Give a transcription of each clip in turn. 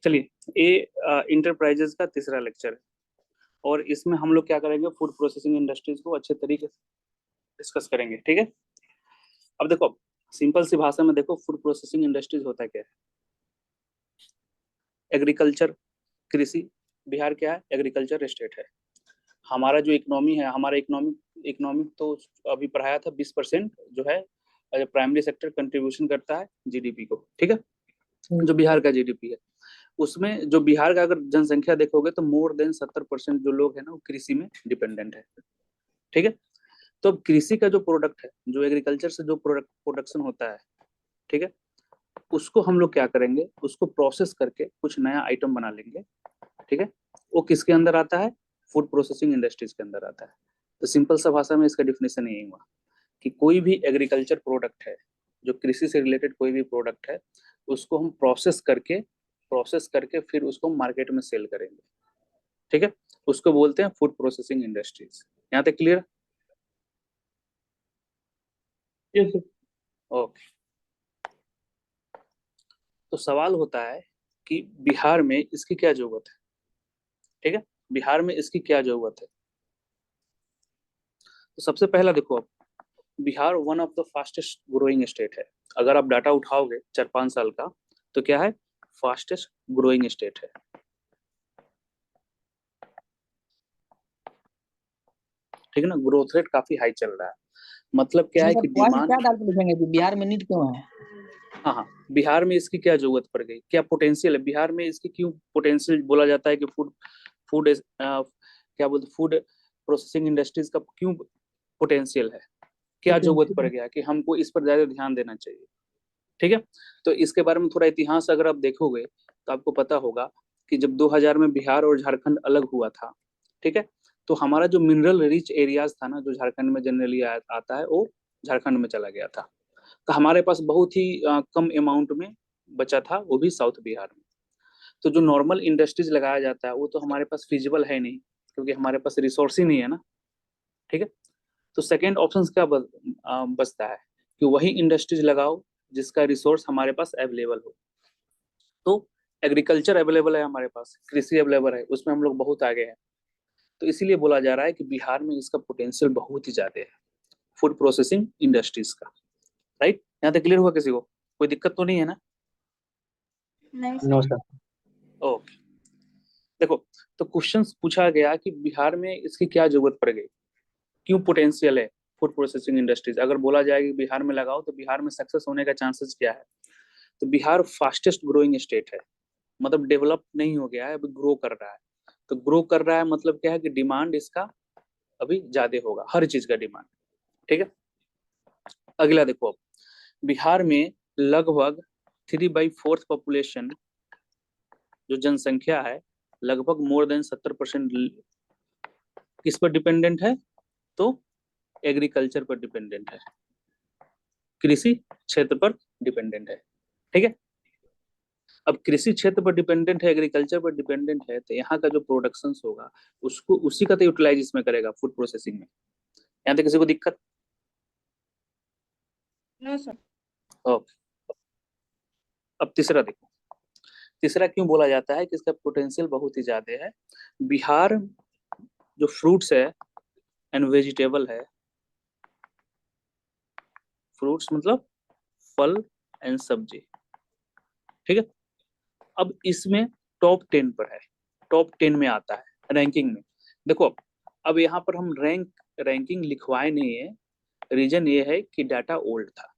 चलिए, ये इंटरप्राइजेज का तीसरा लेक्चर है और इसमें हम लोग क्या करेंगे, फूड प्रोसेसिंग इंडस्ट्रीज को अच्छे तरीके से डिस्कस करेंगे। ठीक है, अब देखो सिंपल सी भाषा में देखो, फूड प्रोसेसिंग इंडस्ट्रीज होता क्या है? एग्रीकल्चर, कृषि। बिहार क्या है? एग्रीकल्चर स्टेट है। हमारा जो इकोनॉमी है, हमारा इकोनॉमिक तो अभी पढ़ाया था 20% जो है प्राइमरी सेक्टर कंट्रीब्यूशन करता है जीडीपी को। ठीक है, जो बिहार का जीडीपी है उसमें जो बिहार का अगर जनसंख्या देखोगे तो मोर देन 70% जो लोग हैं ना वो कृषि में डिपेंडेंट है। ठीक है, तो अब कृषि का जो प्रोडक्ट है, जो एग्रीकल्चर से जो प्रोडक्शन होता है, ठीक है, उसको हम लोग क्या करेंगे, उसको प्रोसेस करके कुछ नया आइटम बना लेंगे। ठीक है, वो किसके अंदर आता है? फूड प्रोसेसिंग इंडस्ट्रीज के अंदर आता है। तो सिंपल सा भाषा में इसका डिफिनेशन यही हुआ कि कोई भी एग्रीकल्चर प्रोडक्ट है, जो कृषि से रिलेटेड कोई भी प्रोडक्ट है, उसको हम प्रोसेस करके फिर उसको मार्केट में सेल करेंगे। ठीक है, उसको बोलते हैं फूड प्रोसेसिंग इंडस्ट्रीज। यहाँ तक क्लियर? ओके, तो सवाल होता है कि बिहार में इसकी क्या जरूरत है? ठीक है, बिहार में इसकी क्या जरूरत है? तो सबसे पहला देखो, अब Bihar one of the fastest growing state है। अगर आप डाटा उठाओगे 4-5 साल का, तो क्या है? फास्टेस्ट ग्रोइंग स्टेट है। ठीक है ना, ग्रोथ रेट काफी हाई चल रहा है। मतलब क्या है कि डिमांड, क्या डाल के लिखेंगे कि बिहार में नीड क्यों है? हाँ हाँ, बिहार में इसकी क्या जरूरत पड़ गई, क्या पोटेंशियल है बिहार में, इसकी क्यों पोटेंशियल बोला जाता है कि फूड फूड क्या बोलते, फूड प्रोसेसिंग इंडस्ट्रीज का क्यों पोटेंशियल है, क्या जरूरत पड़ गया कि हमको इस पर ज्यादा ध्यान देना चाहिए। ठीक है, तो इसके बारे में थोड़ा इतिहास अगर आप देखोगे तो आपको पता होगा कि जब 2000 में बिहार और झारखंड अलग हुआ था, ठीक है, तो हमारा जो मिनरल रिच एरियाज था ना, जो झारखंड में जनरली आता है, वो झारखंड में चला गया था। तो हमारे पास बहुत ही कम अमाउंट में बचा था, वो भी साउथ बिहार में। तो जो नॉर्मल इंडस्ट्रीज लगाया जाता है वो तो हमारे पास फिजिबल है नहीं, क्योंकि हमारे पास रिसोर्स ही नहीं है ना। ठीक है, तो सेकेंड ऑप्शन क्या बचता है कि वही इंडस्ट्रीज लगाओ जिसका रिसोर्स हमारे पास अवेलेबल हो। तो एग्रीकल्चर अवेलेबल है हमारे पास, कृषि अवेलेबल है, उसमें हम लोग बहुत आगे हैं। तो इसीलिए बोला जा रहा है कि बिहार में इसका पोटेंशियल बहुत ही ज्यादा है, फूड प्रोसेसिंग इंडस्ट्रीज का। राइट, यहाँ तक क्लियर हुआ किसी को? कोई दिक्कत तो नहीं है ना? No sir. ओके, देखो, तो क्वेश्चन पूछा गया कि बिहार में इसकी क्या जरूरत पड़ गई, क्यों पोटेंशियल है फूड प्रोसेसिंग इंडस्ट्रीज। अगर बोला जाए कि बिहार में लगाओ तो बिहार में सक्सेस होने का चांसेस क्या है? तो बिहार फास्टेस्ट ग्रोइंग स्टेट है, मतलब डेवलप नहीं हो गया है, अभी ग्रो कर रहा है। तो ग्रो कर रहा है मतलब क्या है कि डिमांड इसका अभी ज्यादा होगा, हर चीज का डिमांड। ठीक है, अगला देखो, अब बिहार में लगभग 3/4 पॉपुलेशन, जो जनसंख्या है, लगभग मोर देन 70% किस पर डिपेंडेंट है? तो एग्रीकल्चर पर डिपेंडेंट है, कृषि क्षेत्र पर डिपेंडेंट है। ठीक है, अब कृषि क्षेत्र पर डिपेंडेंट है, एग्रीकल्चर पर डिपेंडेंट है, तो यहाँ का जो प्रोडक्शन होगा उसको उसी का तो यूटिलाइज इसमें करेगा फूड प्रोसेसिंग में। यहाँ तक किसी को दिक्कत? No sir. ओके, अब तीसरा देखो, तीसरा क्यों बोला जाता है कि इसका पोटेंशियल बहुत ही ज्यादा है। बिहार जो फ्रूट्स है एंड वेजिटेबल है, फ्रूट्स मतलब फल एंड सब्जी। ठीक है, अब इसमें टॉप 10 पर है, टॉप 10 में आता है रैंकिंग में। देखो, अब यहाँ पर हम रैंकिंग लिखवाए नहीं है, रीजन ये है कि डाटा ओल्ड था।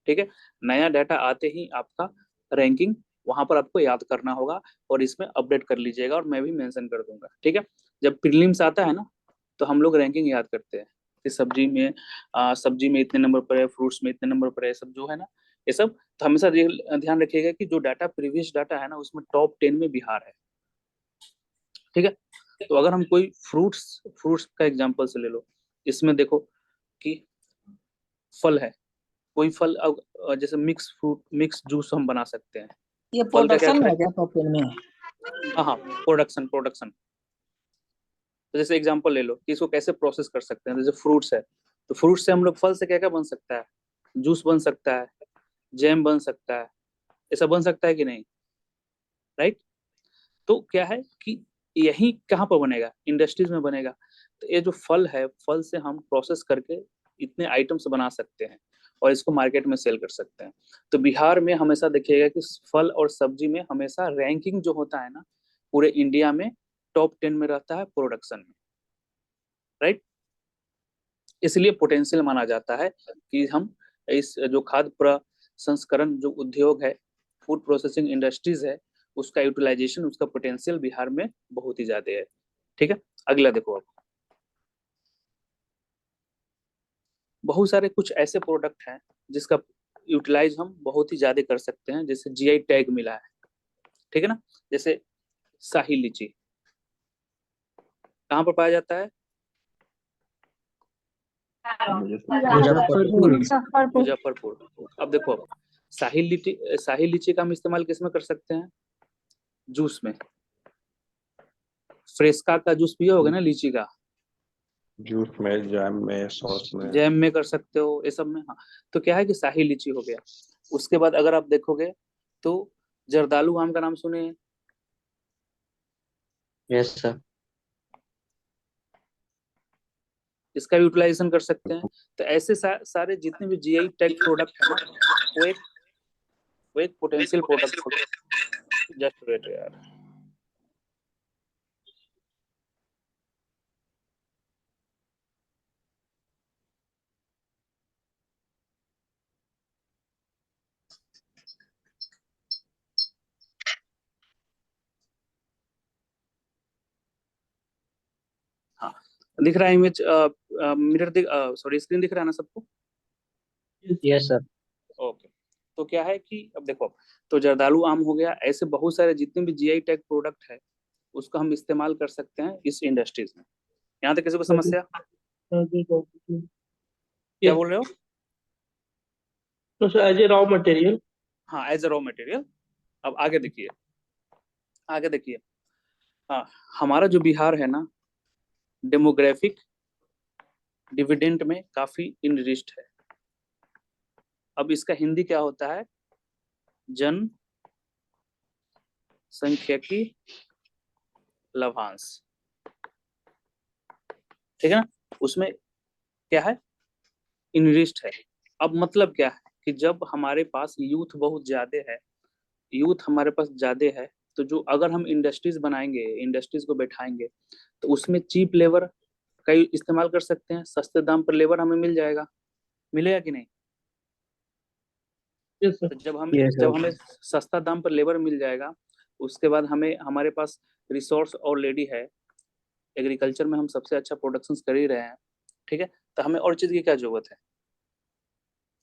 ठीक है, नया डाटा आते ही आपका रैंकिंग वहां पर आपको याद करना होगा और इसमें अपडेट कर लीजिएगा, और मैं भी मेंशन कर दूंगा। ठीक है, जब प्रीलिम्स आता है ना तो हम लोग रैंकिंग याद करते हैं कि सब्जी में इतने नंबर पर है, फ्रूट्स में इतने नंबर पर है, सब जो है ना ये सब। तो हमेशा ध्यान रखिएगा कि जो डाटा प्रीवियस डाटा है ना उसमें टॉप 10 में बिहार है। ठीक है, तो अगर हम कोई फ्रूट्स फ्रूट्स का एग्जांपल से ले लो, इसमें देखो कि फल है, कोई फल, अब जैसे मिक्स फ्रूट मिक्स जूस हम बना सकते हैं। ये फल का क्या प्रोडक्शन में है टाइप? क्या टॉप 10 में? हाँ हाँ, प्रोडक्शन प्रोडक्शन। तो जैसे एग्जांपल ले लो कि इसको कैसे प्रोसेस कर सकते हैं, जैसे फ्रूट्स है, तो फ्रूट्स से हम लोग, फल से क्या क्या बन सकता है? जूस बन सकता है, जैम बन सकता है, ऐसा बन सकता है कि नहीं? राइट, तो क्या है कि यही कहाँ पर बनेगा, इंडस्ट्रीज में बनेगा। तो ये जो फल है, फल से हम प्रोसेस करके इतने आइटम्स बना सकते हैं और इसको मार्केट में सेल कर सकते हैं। तो बिहार में हमेशा देखिएगा कि फल और सब्जी में हमेशा रैंकिंग जो होता है ना, पूरे इंडिया में टॉप 10 में रहता है प्रोडक्शन में, राइट। इसलिए पोटेंशियल माना जाता है कि हम इस जो खाद्य प्रसंस्करण जो उद्योग है, फूड प्रोसेसिंग इंडस्ट्रीज है, उसका यूटिलाइजेशन, उसका पोटेंशियल बिहार में बहुत ही ज्यादा है। ठीक है, अगला देखो। अब बहुत सारे कुछ ऐसे प्रोडक्ट हैं जिसका यूटिलाइज हम बहुत ही ज्यादा कर सकते हैं, जैसे जीआई टैग मिला है, ठीक है ना। जैसे शाही लीची कहाँ पर पाया जाता है? मुजफ्फरपुर। मुजफ्फरपुर। अब देखो, अब शाही लीची का हम इस्तेमाल किस में कर सकते हैं? जूस में। फ्रेस्का का जूस पिए होगे ना लीची का, जूस में, जैम में, सॉस में। जैम में कर सकते हो, ये सब में। हाँ, तो क्या है कि शाही लीची हो गया। उसके बाद अगर आप देखोगे तो जर्दालू आम का नाम सुने हैं? Yes sir. इसका भी यूटिलाइजेशन कर सकते हैं। तो ऐसे सारे जितने भी जीआई टैग प्रोडक्ट है ना, वो एक पोटेंशियल प्रोडक्ट होगा। जस्ट वेट यार। हाँ, दिख रहा है इमेज, मिरर दिख, सॉरी स्क्रीन दिख रहा है ना सबको? Yes sir. ओके। तो क्या है कि अब देखो, तो जर्दालू आम हो गया, ऐसे बहुत सारे जितने भी जीआई टैग प्रोडक्ट है उसका हम इस्तेमाल कर सकते हैं इस इंडस्ट्रीज में। यहाँ तक किसी को समस्या? क्या बोल रहे हो? No, so as a raw material. हाँ, एज ए रॉ मटेरियल। अब आगे देखिए, आगे देखिए। हाँ, हमारा जो बिहार है ना, डेमोग्राफिक डिविडेंड में काफी इनरिच्ड है। अब इसका हिंदी क्या होता है? जन संख्यिकी लाभांश, ठीक है ना। उसमें क्या है? इनरिच्ड है। अब मतलब क्या है कि जब हमारे पास यूथ बहुत ज्यादा है, यूथ हमारे पास ज्यादा है, तो जो अगर हम इंडस्ट्रीज बनाएंगे, इंडस्ट्रीज को बैठाएंगे, तो उसमें चीप लेबर का इस्तेमाल कर सकते हैं। सस्ते दाम पर लेबर हमें मिल जाएगा, मिलेगा कि नहीं? Yes, sir. तो जब Yes, sir. हमें सस्ता दाम पर लेबर मिल जाएगा, उसके बाद हमें हमारे पास रिसोर्स ऑलरेडी है, एग्रीकल्चर में हम सबसे अच्छा प्रोडक्शन कर ही रहे हैं, ठीक है। तो हमें और चीज की क्या जरूरत है?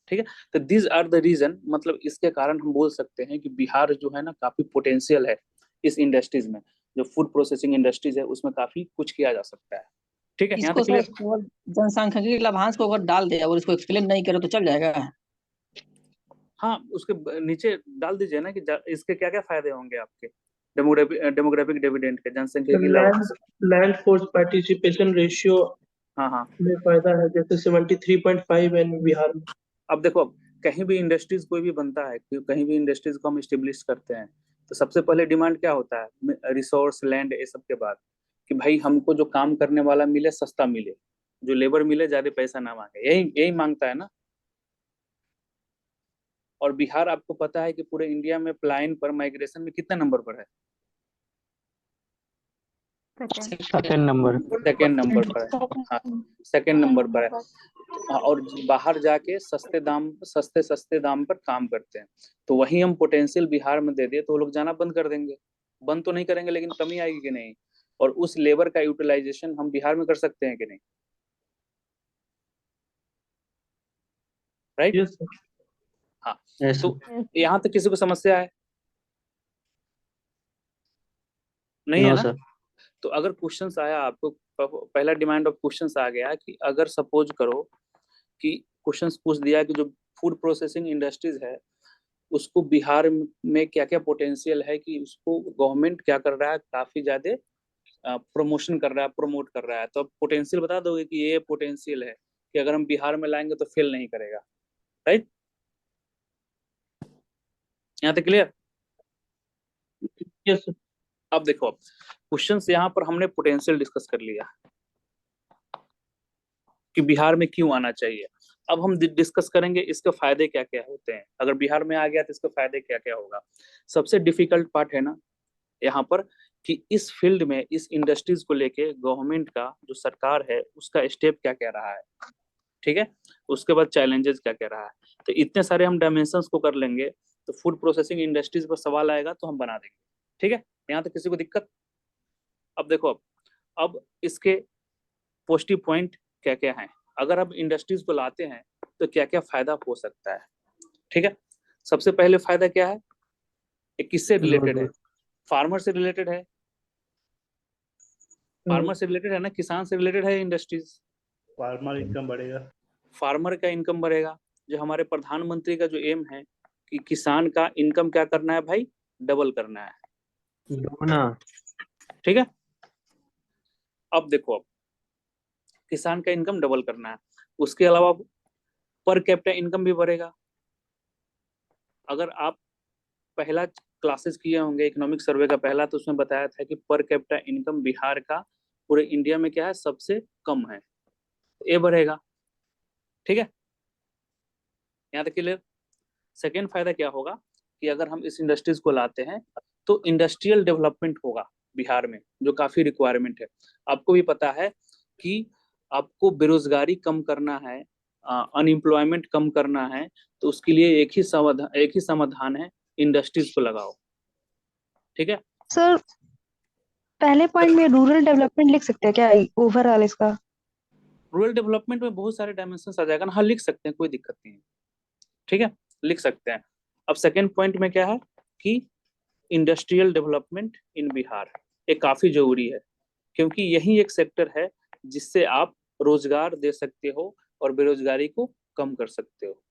ठीक है। तो दीज आर द रीजन, मतलब इसके कारण हम बोल सकते हैं कि बिहार जो है ना, काफी पोटेंशियल है इस इंडस्ट्रीज में। जो फूड प्रोसेसिंग इंडस्ट्रीज है उसमें काफी कुछ किया जा सकता है। ठीक है, यहाँ इसको तक क्लियर? सर जनसांख्यिकीय लाभांश को अगर डाल दे और इसको एक्सप्लेन नहीं करे तो चल जाएगा? हाँ, उसके नीचे डाल दीजिए ना कि इसके क्या क्या फायदे होंगे आपके, डेमोग्राफिक डिविडेंड के, जनसंख्या की लाभांश। लैंड फोर्स पार्टिसिपेशन रेशियो हाँ हाँ। में फायदा है, जैसे 73.5 है बिहार में। अब देखो, कहीं भी इंडस्ट्रीज कोई भी बनता है, कहीं भी इंडस्ट्रीज को हम स्टेब्लिश करते हैं, तो सबसे पहले डिमांड क्या होता है? रिसोर्स, लैंड, ये सब के बाद कि भाई हमको जो काम करने वाला मिले, सस्ता मिले, जो लेबर मिले, ज्यादा पैसा ना मांगे, यही यही मांगता है ना। और बिहार आपको पता है कि पूरे इंडिया में प्लाइन पर, माइग्रेशन में कितने नंबर पर है? Second number. सेकेंड नंबर पर है। हाँ, सेकेंड नंबर पर है। हाँ, और बाहर जाके सस्ते सस्ते दाम पर काम करते हैं। तो वही हम पोटेंशियल बिहार में दे दिए तो वो लोग जाना बंद कर देंगे। बंद तो नहीं करेंगे, लेकिन कमी आएगी कि नहीं? और उस लेबर का यूटिलाइजेशन हम बिहार में कर सकते हैं कि नहीं? राइट। Yes sir. हाँ। यस तो यहाँ तक किसी को समस्या है? नहीं है नो ना? सर। तो अगर क्वेश्चंस आया आपको, पहला डिमांड ऑफ क्वेश्चंस आ गया कि अगर सपोज करो कि क्वेश्चंस पूछ दिया कि जो फूड प्रोसेसिंग इंडस्ट्रीज है उसको बिहार में क्या क्या पोटेंशियल है, कि उसको गवर्नमेंट क्या कर रहा है, काफी ज्यादा प्रमोशन कर रहा है, प्रमोट कर रहा है, तो अब पोटेंशियल बता दोगे कि ये पोटेंशियल है कि अगर हम बिहार में लाएंगे तो फेल नहीं करेगा, राइट। यहाँ तक क्लियर? Yes sir. अब देखो, अब क्वेश्चन यहाँ पर हमने पोटेंशियल डिस्कस कर लिया कि बिहार में क्यों आना चाहिए। अब हम डिस्कस करेंगे इसके फायदे क्या क्या होते हैं, अगर बिहार में आ गया तो इसके फायदे क्या क्या होगा। सबसे डिफिकल्ट पार्ट है ना यहाँ पर कि इस फील्ड में, इस इंडस्ट्रीज को लेके गवर्नमेंट का जो सरकार है उसका स्टेप क्या क्या रहा है, ठीक है, उसके बाद चैलेंजेस क्या क्या रहा है। तो इतने सारे हम डायमेंशंस को कर लेंगे तो फूड प्रोसेसिंग इंडस्ट्रीज पर सवाल आएगा तो हम बना देंगे, ठीक है, यहाँ तक किसी को दिक्कत। अब देखो, अब इसके पॉजिटिव पॉइंट क्या क्या हैं, अगर हम इंडस्ट्रीज को लाते हैं तो क्या क्या फायदा हो सकता है, ठीक है। सबसे पहले फायदा क्या है, ये किससे रिलेटेड है, फार्मर से रिलेटेड है, फार्मर से रिलेटेड है ना, किसान से रिलेटेड है इंडस्ट्रीज। फार्मर इनकम बढ़ेगा, फार्मर का इनकम बढ़ेगा, जो हमारे प्रधानमंत्री का जो एम है कि किसान का इनकम क्या करना है भाई, डबल करना है, ठीक है। अब देखो, अब किसान का इनकम डबल करना है, उसके अलावा पर कैपिटा इनकम भी बढ़ेगा। अगर आप पहला क्लासेस किए होंगे इकोनॉमिक सर्वे का पहला, तो उसमें बताया था कि पर कैपिटा इनकम बिहार का पूरे इंडिया में क्या है, सबसे कम है, ये बढ़ेगा, ठीक है, यहाँ तक क्लियर। सेकेंड फायदा क्या होगा कि अगर हम इस इंडस्ट्रीज को लाते हैं तो इंडस्ट्रियल डेवलपमेंट होगा बिहार में, जो काफी रिक्वायरमेंट है। आपको भी पता है कि आपको बेरोजगारी कम करना है, अनएम्प्लॉयमेंट कम करना है, तो उसके लिए एक ही समाधान है, इंडस्ट्रीज को लगाओ, ठीक है। सर पहले पॉइंट में रूरल डेवलपमेंट लिख सकते हैं क्या ओवरऑल इसका? रूरल डेवलपमेंट में बहुत सारे डायमेंशन आ जाएगा ना, हाँ लिख सकते हैं, कोई दिक्कत नहीं है, ठीक है, लिख सकते हैं। अब सेकेंड पॉइंट में क्या है कि इंडस्ट्रियल डेवलपमेंट इन बिहार, ये काफी जरूरी है, क्योंकि यही एक सेक्टर है जिससे आप रोजगार दे सकते हो और बेरोजगारी को कम कर सकते हो,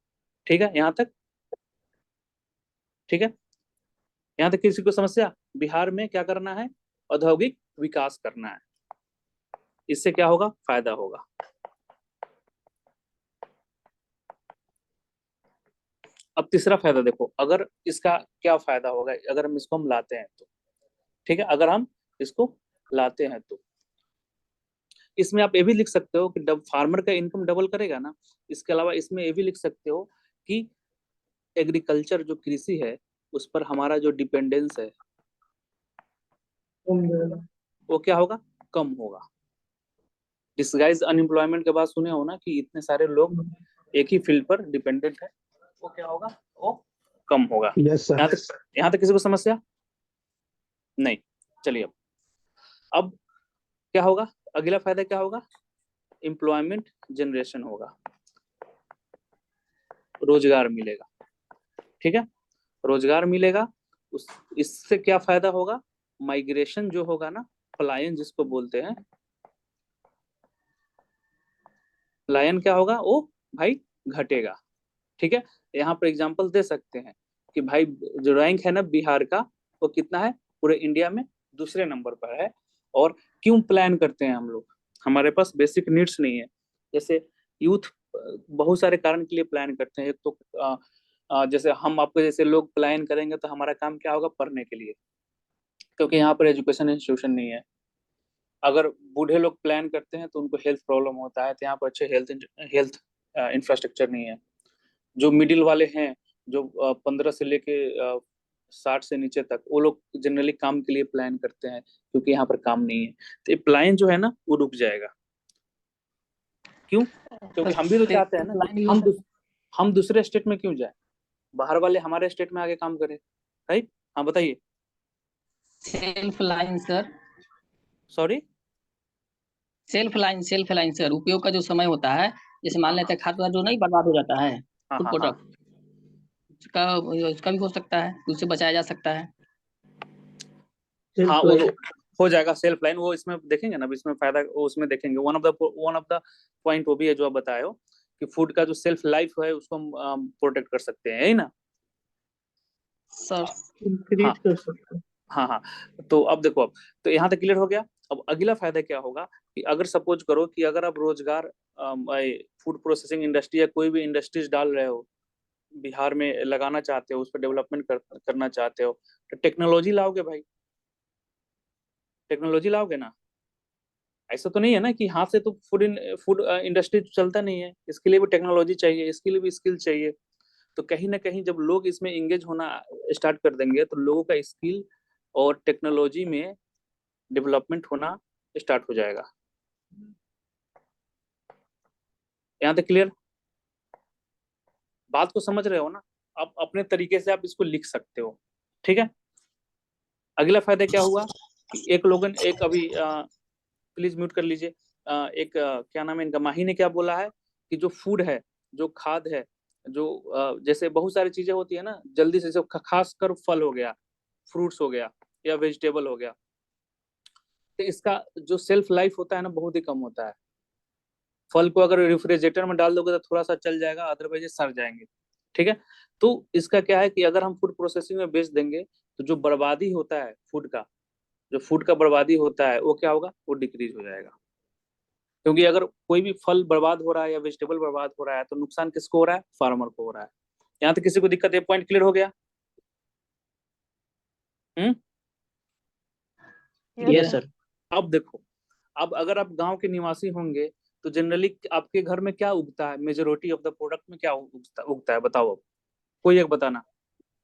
ठीक है, यहाँ तक, ठीक है, यहाँ तक किसी को समस्या। बिहार में क्या करना है, औद्योगिक विकास करना है, इससे क्या होगा, फायदा होगा। अब तीसरा फायदा देखो, अगर इसका क्या फायदा होगा अगर हम इसको लाते हैं तो, ठीक है, अगर हम इसको लाते हैं तो इसमें आप ये भी लिख सकते हो कि फार्मर का इनकम डबल करेगा ना। इसके अलावा इसमें ये भी लिख सकते हो कि एग्रीकल्चर जो कृषि है उस पर हमारा जो डिपेंडेंस है वो क्या होगा, कम होगा। डिसगाइज अनएम्प्लॉयमेंट के बाद सुने हो ना कि इतने सारे लोग एक ही फील्ड पर डिपेंडेंट है, वो क्या होगा, वो कम होगा। Yes, sir. यहाँ तक किसी को समस्या नहीं। चलिए, अब क्या होगा, अगला फायदा क्या होगा, एम्प्लॉयमेंट जनरेशन होगा, रोजगार मिलेगा, ठीक है, रोजगार मिलेगा। इससे क्या फायदा होगा, माइग्रेशन जो होगा ना, पलायन जिसको बोलते हैं, पलायन क्या होगा, वो भाई घटेगा, ठीक है। यहाँ पर एग्जांपल दे सकते हैं कि भाई जो रैंक है ना बिहार का, वो कितना है, पूरे इंडिया में दूसरे नंबर पर है। और क्यों प्लान करते हैं हम लोग, हमारे पास बेसिक नीड्स नहीं है। जैसे यूथ बहुत सारे कारण के लिए प्लान करते हैं, एक तो जैसे हम आपको जैसे लोग प्लान करेंगे तो हमारा काम क्या होगा, पढ़ने के लिए, क्योंकि यहाँ पर एजुकेशन इंस्टीट्यूशन नहीं है। अगर बूढ़े लोग प्लान करते हैं तो उनको हेल्थ प्रॉब्लम होता है, तो यहाँ पर अच्छे हेल्थ इंफ्रास्ट्रक्चर नहीं है। जो मिडिल वाले हैं, जो 15 से लेके 60 से नीचे तक, वो लोग जनरली काम के लिए प्लान करते हैं, क्योंकि यहाँ पर काम नहीं है। तो ये प्लान जो है ना वो रुक जाएगा। क्यों, क्योंकि हम भी तो चाहते हैं ना हम दूसरे स्टेट में क्यों जाए, बाहर वाले हमारे स्टेट में आके काम करें, राइट। हाँ बताइए। Self line sir, sorry, self line sir, उपयोग का जो समय होता है, जैसे मान लेते हैं खाद्य जो नहीं बर्बाद हो जाता है, हाँ फूड हाँ हाँ, प्रोडक्ट उसका भी हो सकता है, उससे बचाया जा सकता है। हाँ वो हो जाएगा सेल्फ लाइन, वो इसमें देखेंगे ना, इसमें फायदा वो उसमें देखेंगे। वन ऑफ द पॉइंट वो भी है जो आप बताए हो कि फूड का जो सेल्फ लाइफ है उसको हम प्रोटेक्ट कर सकते हैं, यही ना सर? इंक्रीज कर सकते हैं। हाँ हाँ। तो अब देखो, अब तो यहाँ तक क्लियर हो गया। अब अगला फायदा क्या होगा कि अगर सपोज करो कि अगर आप रोजगार फूड प्रोसेसिंग इंडस्ट्री या कोई भी इंडस्ट्रीज डाल रहे हो, बिहार में लगाना चाहते हो, उस पर डेवलपमेंट करना चाहते हो, तो टेक्नोलॉजी लाओगे भाई, टेक्नोलॉजी लाओगे ना? ऐसा तो नहीं है ना कि हाथ से तो फूड इंडस्ट्री चलता नहीं है, इसके लिए भी टेक्नोलॉजी चाहिए, इसके लिए भी स्किल चाहिए। तो कहीं ना कहीं जब लोग इसमें इंगेज होना स्टार्ट कर देंगे तो लोगों का स्किल और टेक्नोलॉजी में डेवलपमेंट होना स्टार्ट हो जाएगा। यहाँ तक क्लियर? बात को समझ रहे हो ना? आप अपने तरीके से आप इसको लिख सकते हो, ठीक है। अगला फायदा क्या हुआ कि एक अभी प्लीज म्यूट कर लीजिए। क्या नाम है इनका, माही ने क्या बोला है कि जो फूड है, जो खाद है, जो जैसे बहुत सारी चीजें होती है ना जल्दी से, खास कर फल हो गया, फ्रूट्स हो गया या वेजिटेबल हो गया, तो इसका जो सेल्फ लाइफ होता है ना बहुत ही कम होता है। फल को अगर रेफ्रिजरेटर में डाल दोगे तो थोड़ा सा चल जाएगा, अदरवाइज सड़ जाएंगे, ठीक है। तो इसका क्या है कि अगर हम फूड प्रोसेसिंग में बेच देंगे तो जो बर्बादी होता है फूड का, जो फूड का बर्बादी होता है वो क्या होगा, वो डिक्रीज हो जाएगा। क्योंकि अगर कोई भी फल बर्बाद हो रहा है या वेजिटेबल बर्बाद हो रहा है तो नुकसान किसको हो रहा है, फार्मर को हो रहा है। यहाँ तक किसी को दिक्कत है? पॉइंट क्लियर हो गया? Yes sir. अब देखो, अब अगर आप गांव के निवासी होंगे तो जनरली आपके घर में क्या उगता है, मेजोरिटी ऑफ द प्रोडक्ट में क्या उगता है बताओ? अब कोई एक बताना।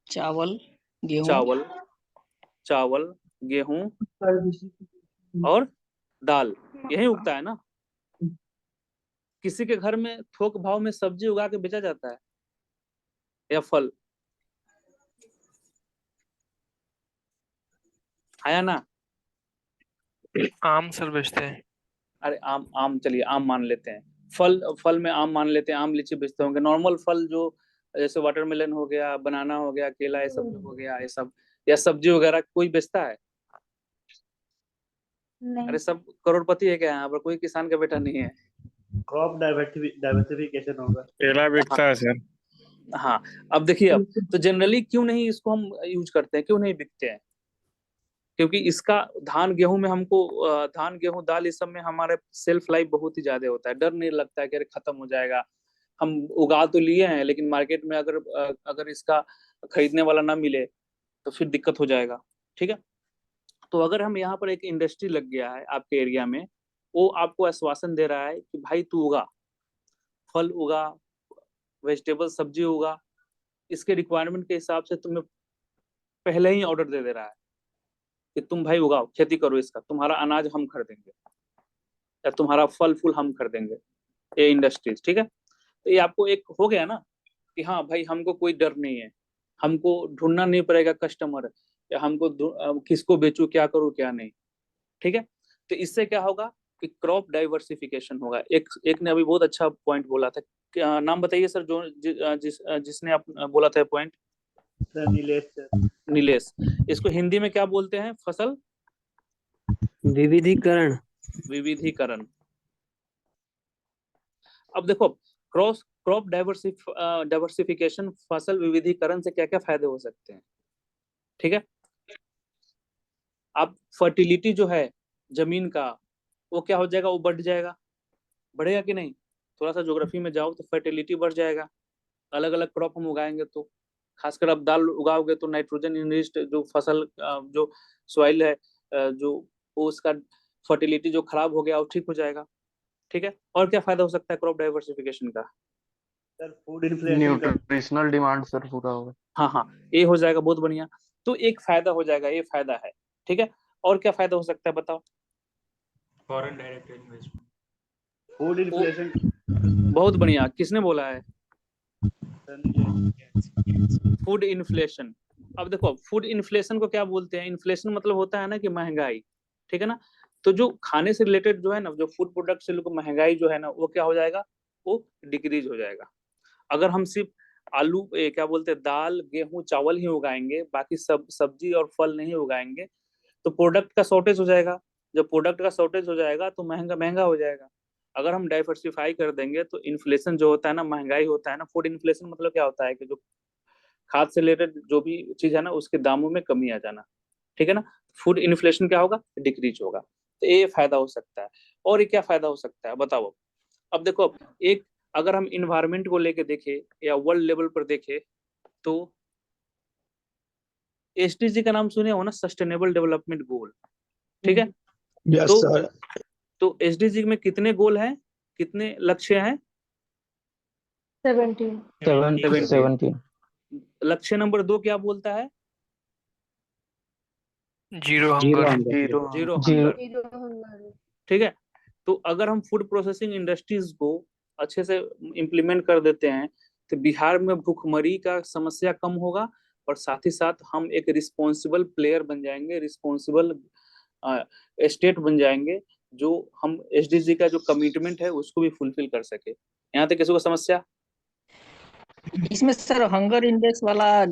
चावल, गेहूं। चावल, चावल, गेहूं और दाल, यही उगता है ना। किसी के घर में थोक भाव में सब्जी उगा के बेचा जाता है या फल? आया ना? आम सर बेचते हैं। अरे आम, आम चलिए आम मान लेते हैं, फल फल में आम मान लेते हैं, आम लीची बेचते होंगे। नॉर्मल फल जो जैसे वाटरमेलन हो गया, बनाना हो गया, केला, ये सब हो गया, ये सब या सब्जी वगैरह कोई बेचता है? नहीं। अरे सब करोड़पति है क्या यहाँ पर? कोई किसान का बेटा नहीं है। क्रॉप डाइवर्सिफिकेशन होगा। केला बिकता है सर। हाँ, अब देखिए, अब तो जनरली क्यों नहीं इसको हम यूज करते हैं, क्यों नहीं बिकते हैं? क्योंकि इसका धान गेहूं में हमको धान गेहूं दाल इस सब में हमारे सेल्फ लाइफ बहुत ही ज्यादा होता है। डर नहीं लगता है कि अरे खत्म हो जाएगा। हम उगा तो लिए हैं लेकिन मार्केट में अगर इसका खरीदने वाला ना मिले तो फिर दिक्कत हो जाएगा, ठीक है। तो अगर हम यहाँ पर एक इंडस्ट्री लग गया है आपके एरिया में, वो आपको आश्वासन दे रहा है कि भाई तू उगा, फल उगा, वेजिटेबल सब्जी उगा, इसके रिक्वायरमेंट के हिसाब से तुम्हें पहले ही ऑर्डर दे रहा है कि तुम भाई उगाओ, खेती करो, इसका तुम्हारा अनाज हम खरीदेंगे या तुम्हारा फल फूल हम खरीदेंगे, ये इंडस्ट्रीज, ठीक है। तो ये आपको एक हो गया ना कि हाँ भाई हमको कोई डर नहीं है, हमको ढूंढना नहीं पड़ेगा कस्टमर, या हमको किसको बेचूं, क्या करूं क्या नहीं, ठीक है। तो इससे क्या होगा कि क्रॉप डाइवर्सिफिकेशन होगा। एक ने अभी बहुत अच्छा पॉइंट बोला था, नाम बताइए सर जो जिसने आप बोला था point? Sir Nilesh sir. Nilesh. इसको हिंदी में क्या बोलते हैं? फसल विविधीकरण। विविधीकरण। अब देखो, क्रॉप डाइवर्सिफिकेशन, फसल विविधीकरण से क्या क्या फायदे हो सकते हैं, ठीक है। अब फर्टिलिटी जो है जमीन का, वो क्या हो जाएगा, वो बढ़ जाएगा, बढ़ेगा कि नहीं? थोड़ा सा ज्योग्राफी में जाओ तो फर्टिलिटी बढ़ जाएगा। अलग अलग क्रॉप हम उगाएंगे तो, खासकर अब दाल उगाओगे तो नाइट्रोजन इनरिच्ड जो फसल जो सॉइल है, जो उसका फर्टिलिटी जो खराब हो गया वो ठीक हो जाएगा, ठीक है। और क्या फायदा हो सकता है क्रॉप डाइवर्सिफिकेशन का? सर फूड इन्फ्लेशन का। न्यूट्रिशनल डिमांड सर पूरा होगा। हाँ हाँ, ये हो जाएगा, बहुत बढ़िया। तो एक फायदा हो जाएगा, ये फायदा है, ठीक है। और क्या फायदा हो सकता है बताओ? Foreign direct investment. Food inflation. बहुत बढ़िया, किसने बोला है? सर नीलेश। Food inflation. अब देखो, फूड इन्फ्लेशन को क्या बोलते हैं? इन्फ्लेशन मतलब होता है ना कि महंगाई, ठीक है ना। तो जो खाने से रिलेटेड जो है ना, जो फूड प्रोडक्ट से लोग महंगाई जो है ना, वो क्या हो जाएगा, वो डिक्रीज हो जाएगा। अगर हम सिर्फ आलू क्या बोलते हैं, दाल गेहूं चावल ही उगाएंगे, बाकी सब सब्जी और फल नहीं उगाएंगे, तो प्रोडक्ट का शॉर्टेज हो जाएगा। जब प्रोडक्ट का शॉर्टेज हो जाएगा तो महंगा महंगा हो जाएगा। अगर हम डाइवर्सिफाई कर देंगे तो इन्फ्लेशन जो होता है ना, महंगाई होता है ना, फूड इन्फ्लेशन मतलब क्या होता है कि जो खाद से रिलेटेड जो भी चीज है ना उसके दामों में कमी आ जाना, ठीक है ना। फूड इन्फ्लेशन क्या होगा, डिक्रीज होगा। तो ये फायदा हो सकता है। और ये क्या फायदा हो सकता है बताओ? अब देखो, एक अगर हम इन्वायरमेंट को लेके देखें या वर्ल्ड लेवल पर देखें तो एसडीजी का नाम सुने हो ना, सस्टेनेबल डेवलपमेंट गोल। ठीक है। Yes, तो sir. तो एसडीजी में कितने गोल हैं, कितने लक्ष्य हैं? 17। 17। लक्ष्य नंबर 2 क्या बोलता है? Zero hunger. Zero hunger. ठीक है। तो अगर हम फूड प्रोसेसिंग इंडस्ट्रीज को अच्छे से इम्प्लीमेंट कर देते हैं तो बिहार में भूखमरी का समस्या कम होगा, और साथ ही साथ हम एक रिस्पॉन्सिबल प्लेयर बन जाएंगे, रिस्पॉन्सिबल स्टेट बन जाएंगे, जो हम एसडीजी का जो कमिटमेंट है उसको भी फुलफिल कर सके। यहाँ तक किसी को समस्या? इसमें सर हंगर इंडेक्स वाला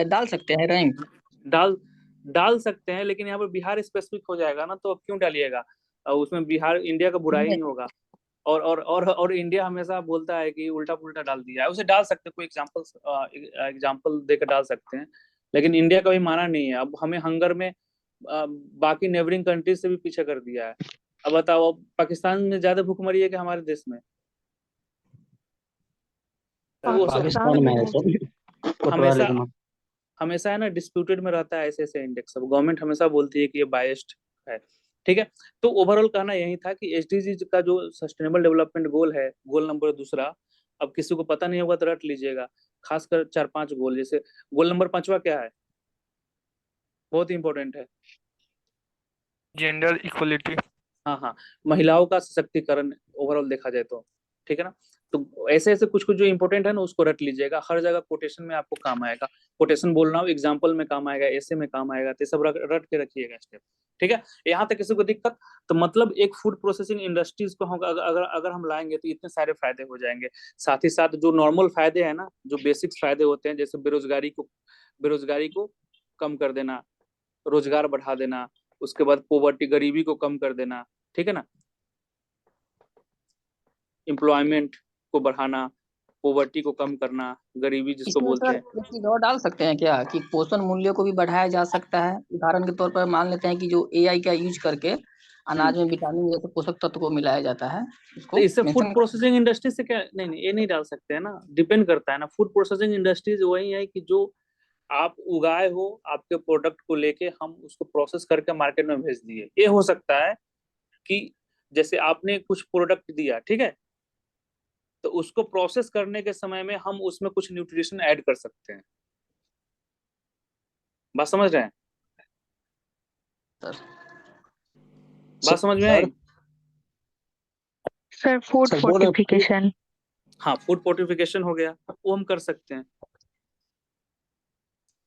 डाल सकते हैं रैंक? डाल डाल सकते हैं, लेकिन यहाँ पर बिहार स्पेसिफिक हो जाएगा ना, तो अब क्यों डालिएगा? उसमें बिहार इंडिया का बुराई नहीं होगा। और इंडिया हमेशा बोलता है कि उल्टा पुल्टा डाल दिया है, उसे डाल सकते हैं, कोई एग्जांपल देकर डाल सकते हैं, लेकिन इंडिया का भी माना नहीं है। अब हमें हंगर में बाकी नेबरिंग कंट्रीज से भी पीछे कर दिया है। अब बताओ, अब पाकिस्तान में ज्यादा भूखमरी है कि हमारे देश में? वो सब पाकिस्तान में है। हमेशा हमेशा है ना, डिस्प्यूटेड में रहता है ऐसे ऐसे इंडेक्स। अब गवर्नमेंट हमेशा बोलती है कि ये बायस्ड है। ठीक है। तो ओवरऑल कहना यही था कि एसडीजी का जो सस्टेनेबल डेवलपमेंट गोल है, गोल नंबर 2, अब किसी को पता नहीं होगा तो रट लीजिएगा, खासकर 4-5 गोल। जैसे गोल नंबर 5 क्या है, बहुत इंपॉर्टेंट है। Gender equality. हाँ हाँ, महिलाओं का सशक्तिकरण ओवरऑल देखा जाए तो। ठीक है ना। तो ऐसे ऐसे कुछ कुछ जो इंपॉर्टेंट है ना, उसको रट लीजिएगा, हर जगह कोटेशन में आपको काम आएगा। कोटेशन बोलना हो, एग्जाम्पल में काम आएगा, ऐसे में काम आएगा, तो सब रट के रखिएगा स्टेप। ठीक है। यहाँ तक किसी को दिक्कत? तो मतलब एक फूड प्रोसेसिंग इंडस्ट्रीज को हम अगर हम लाएंगे तो इतने सारे फायदे हो जाएंगे। साथ ही साथ जो नॉर्मल फायदे हैं ना, जो बेसिक फायदे होते हैं, जैसे बेरोजगारी को कम कर देना, रोजगार बढ़ा देना, उसके बाद पोवर्टी, गरीबी को कम कर देना। ठीक है ना। एम्प्लॉयमेंट को बढ़ाना, पोवर्टी को कम करना, गरीबी जिसको इसमें बोलते सर हैं। एक चीज और डाल सकते हैं क्या कि पोषण मूल्य को भी बढ़ाया जा सकता है? उदाहरण के तौर पर मान लेते हैं कि जो एआई का यूज करके अनाज में विटामिन जैसे पोषक तत्व को मिलाया जाता है, तो इसको इससे फूड मेंशन। प्रोसेसिंग इंडस्ट्री से क्या, नहीं नहीं, ये नहीं डाल सकते हैं ना, डिपेंड करता है ना। फूड प्रोसेसिंग इंडस्ट्रीज वही है कि जो आप उगाए हो, आपके प्रोडक्ट को लेके हम उसको प्रोसेस करके मार्केट में भेज दिए। ये हो सकता है कि जैसे आपने कुछ प्रोडक्ट दिया, ठीक है, तो उसको प्रोसेस करने के समय में हम उसमें कुछ न्यूट्रिशन ऐड कर सकते हैं। बात समझ रहे हैं? सर बात समझ में आई? Sir food fortification. हाँ, फूड फोर्टिफिकेशन हो गया, वो हम कर सकते हैं।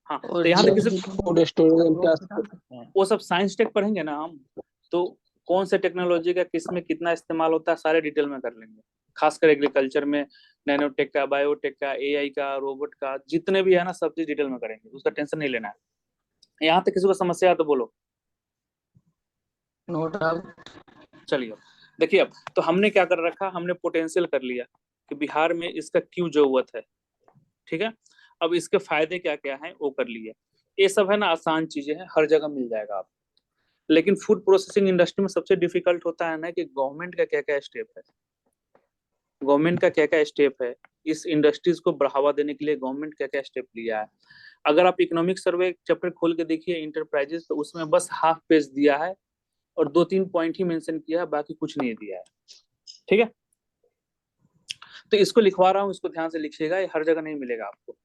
हाँ, और तो यहाँ तक किसी फूड स्टोरेज वो सब साइंस टेक पढ़ेंगे ना हम, तो कौन से टेक्नोलॉजी का किस में कितना इस्तेमाल होता है सारे डिटेल में कर लेंगे। खासकर एग्रीकल्चर में नैनोटेक का, बायोटेक का, एआई का, रोबोट का, जितने भी है ना, सब चीज डिटेल में करेंगे, उसका टेंशन नहीं लेना है। यहाँ तक किसी को समस्या है तो बोलो। No doubt. चलिए, देखिए, अब तो हमने क्या कर रखा, हमने पोटेंशियल कर लिया कि बिहार में इसका क्यों जरूरत है। ठीक है। अब इसके फायदे क्या क्या हैं वो कर लिए। ये सब है ना, आसान चीजें हैं, हर जगह मिल जाएगा आपको। लेकिन फूड प्रोसेसिंग इंडस्ट्री में सबसे डिफिकल्ट होता है ना कि गवर्नमेंट का क्या क्या स्टेप है। गवर्नमेंट का क्या क्या स्टेप है, इस इंडस्ट्रीज को बढ़ावा देने के लिए गवर्नमेंट क्या क्या स्टेप लिया है। अगर आप इकोनॉमिक सर्वे चैप्टर खोल के देखिए इंटरप्राइजेस, तो उसमें बस हाफ पेज दिया है और 2-3 पॉइंट ही मेंशन किया है, बाकी कुछ नहीं दिया है। ठीक है। तो इसको लिखवा रहा हूँ, इसको ध्यान से लिखिएगा, ये हर जगह नहीं मिलेगा आपको।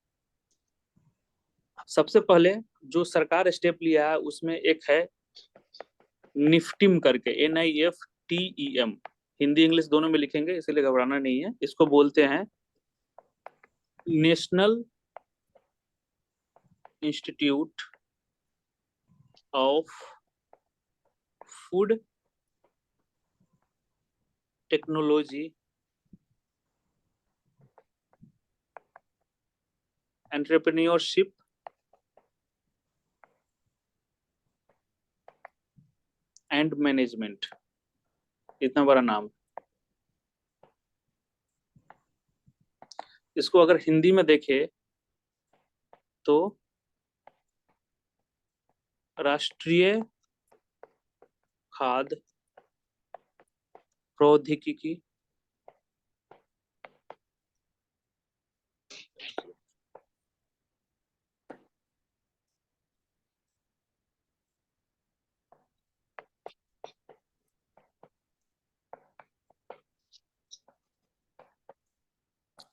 सबसे पहले जो सरकार स्टेप लिया है उसमें एक है निफ्टिम करके, NIFTEM, हिंदी इंग्लिश दोनों में लिखेंगे इसलिए घबराना नहीं है। इसको बोलते हैं national institute of food technology entrepreneurship and management, इतना बड़ा नाम। इसको अगर हिंदी में देखे तो राष्ट्रीय खाद्य प्रौद्योगिकी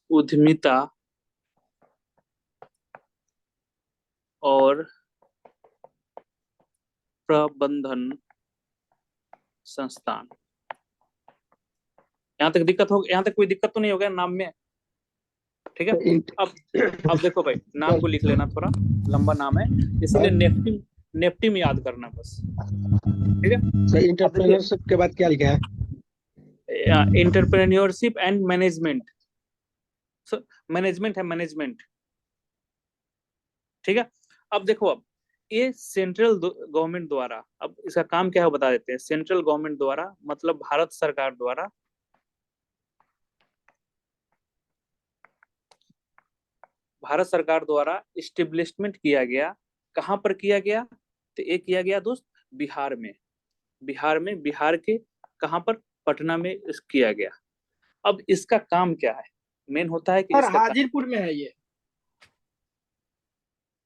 उद्यमिता और प्रबंधन संस्थान। यहाँ तक दिक्कत हो, यहाँ तक कोई दिक्कत तो नहीं हो गया नाम में? ठीक है। अब देखो भाई, नाम को लिख लेना, थोड़ा लंबा नाम है, इसलिए नेफ्टी में याद करना बस। ठीक है। इंटरप्रेन्योरशिप के बाद क्या लिखा है? Entrepreneurship and management. मैनेजमेंट है, मैनेजमेंट। ठीक है। अब देखो, अब ये सेंट्रल गवर्नमेंट द्वारा, अब इसका काम क्या है बता देते हैं। सेंट्रल गवर्नमेंट द्वारा मतलब भारत सरकार द्वारा इस्टेब्लिशमेंट किया गया। कहां पर किया गया? तो ये किया गया दोस्त बिहार में। बिहार के कहां पर? पटना में किया गया। अब इसका काम क्या है? मेन होता है कि हाजीपुर में है ये।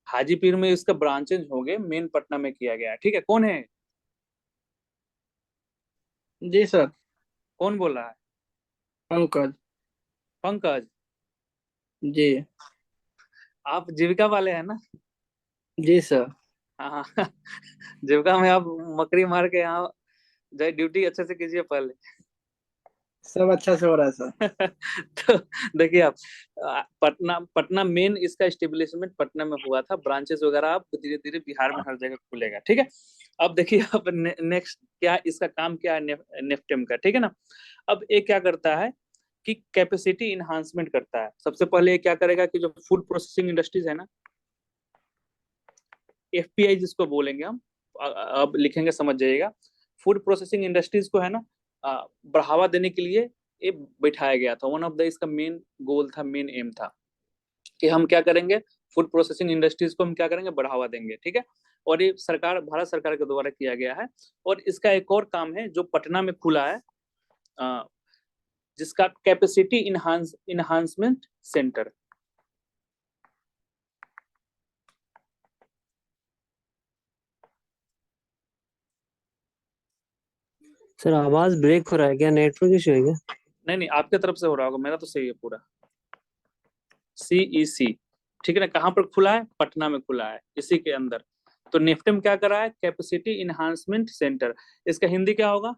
हाजीपुर में इसका ब्रांचेज होंगे, मेन पटना में किया गया है। ठीक है। कौन है? जी सर। कौन बोल रहा है? पंकज। पंकज जी। आप जीविका वाले हैं ना? जी सर। हाँ जीविका में आप मकड़ी मार के यहाँ जाए, ड्यूटी अच्छे से कीजिए पहले। सब अच्छा से हो रहा है सर। तो देखिए आप, पटना मेन इसका एस्टेब्लिशमेंट पटना में हुआ था। ब्रांचेस वगैरह आप धीरे धीरे बिहार में हर जगह खुलेगा। ठीक है। अब देखिए, अब नेक्स्ट क्या इसका काम क्या है नेफ्टेम का। ठीक है ना। अब ये क्या करता है कि कैपेसिटी इन्हांसमेंट करता है। सबसे पहले ये क्या करेगा कि जो फूड प्रोसेसिंग इंडस्ट्रीज है ना, एफपीआई जिसको बोलेंगे हम, अब लिखेंगे समझ जाइएगा। फूड प्रोसेसिंग इंडस्ट्रीज को है ना बढ़ावा देने के लिए ये बैठाया गया था। वन ऑफ द इसका मेन गोल था, मेन एम था कि हम क्या करेंगे, फूड प्रोसेसिंग इंडस्ट्रीज को हम क्या करेंगे, बढ़ावा देंगे। ठीक है। और ये सरकार, भारत सरकार के द्वारा किया गया है। और इसका एक और काम है जो पटना में खुला है, जिसका कैपेसिटी इन्हांसमेंट सेंटर। सर आवाज ब्रेक हो रहा है क्या? नेटवर्क इशू है क्या? नहीं, आपके तरफ से हो रहा होगा, मेरा तो सही है पूरा। CEC। ठीक है ना। कहां पर खुला है? पटना में खुला है, इसी के अंदर। तो नेफ्टेम क्या कर रहा है? Capacity enhancement centre. इसका हिंदी क्या होगा?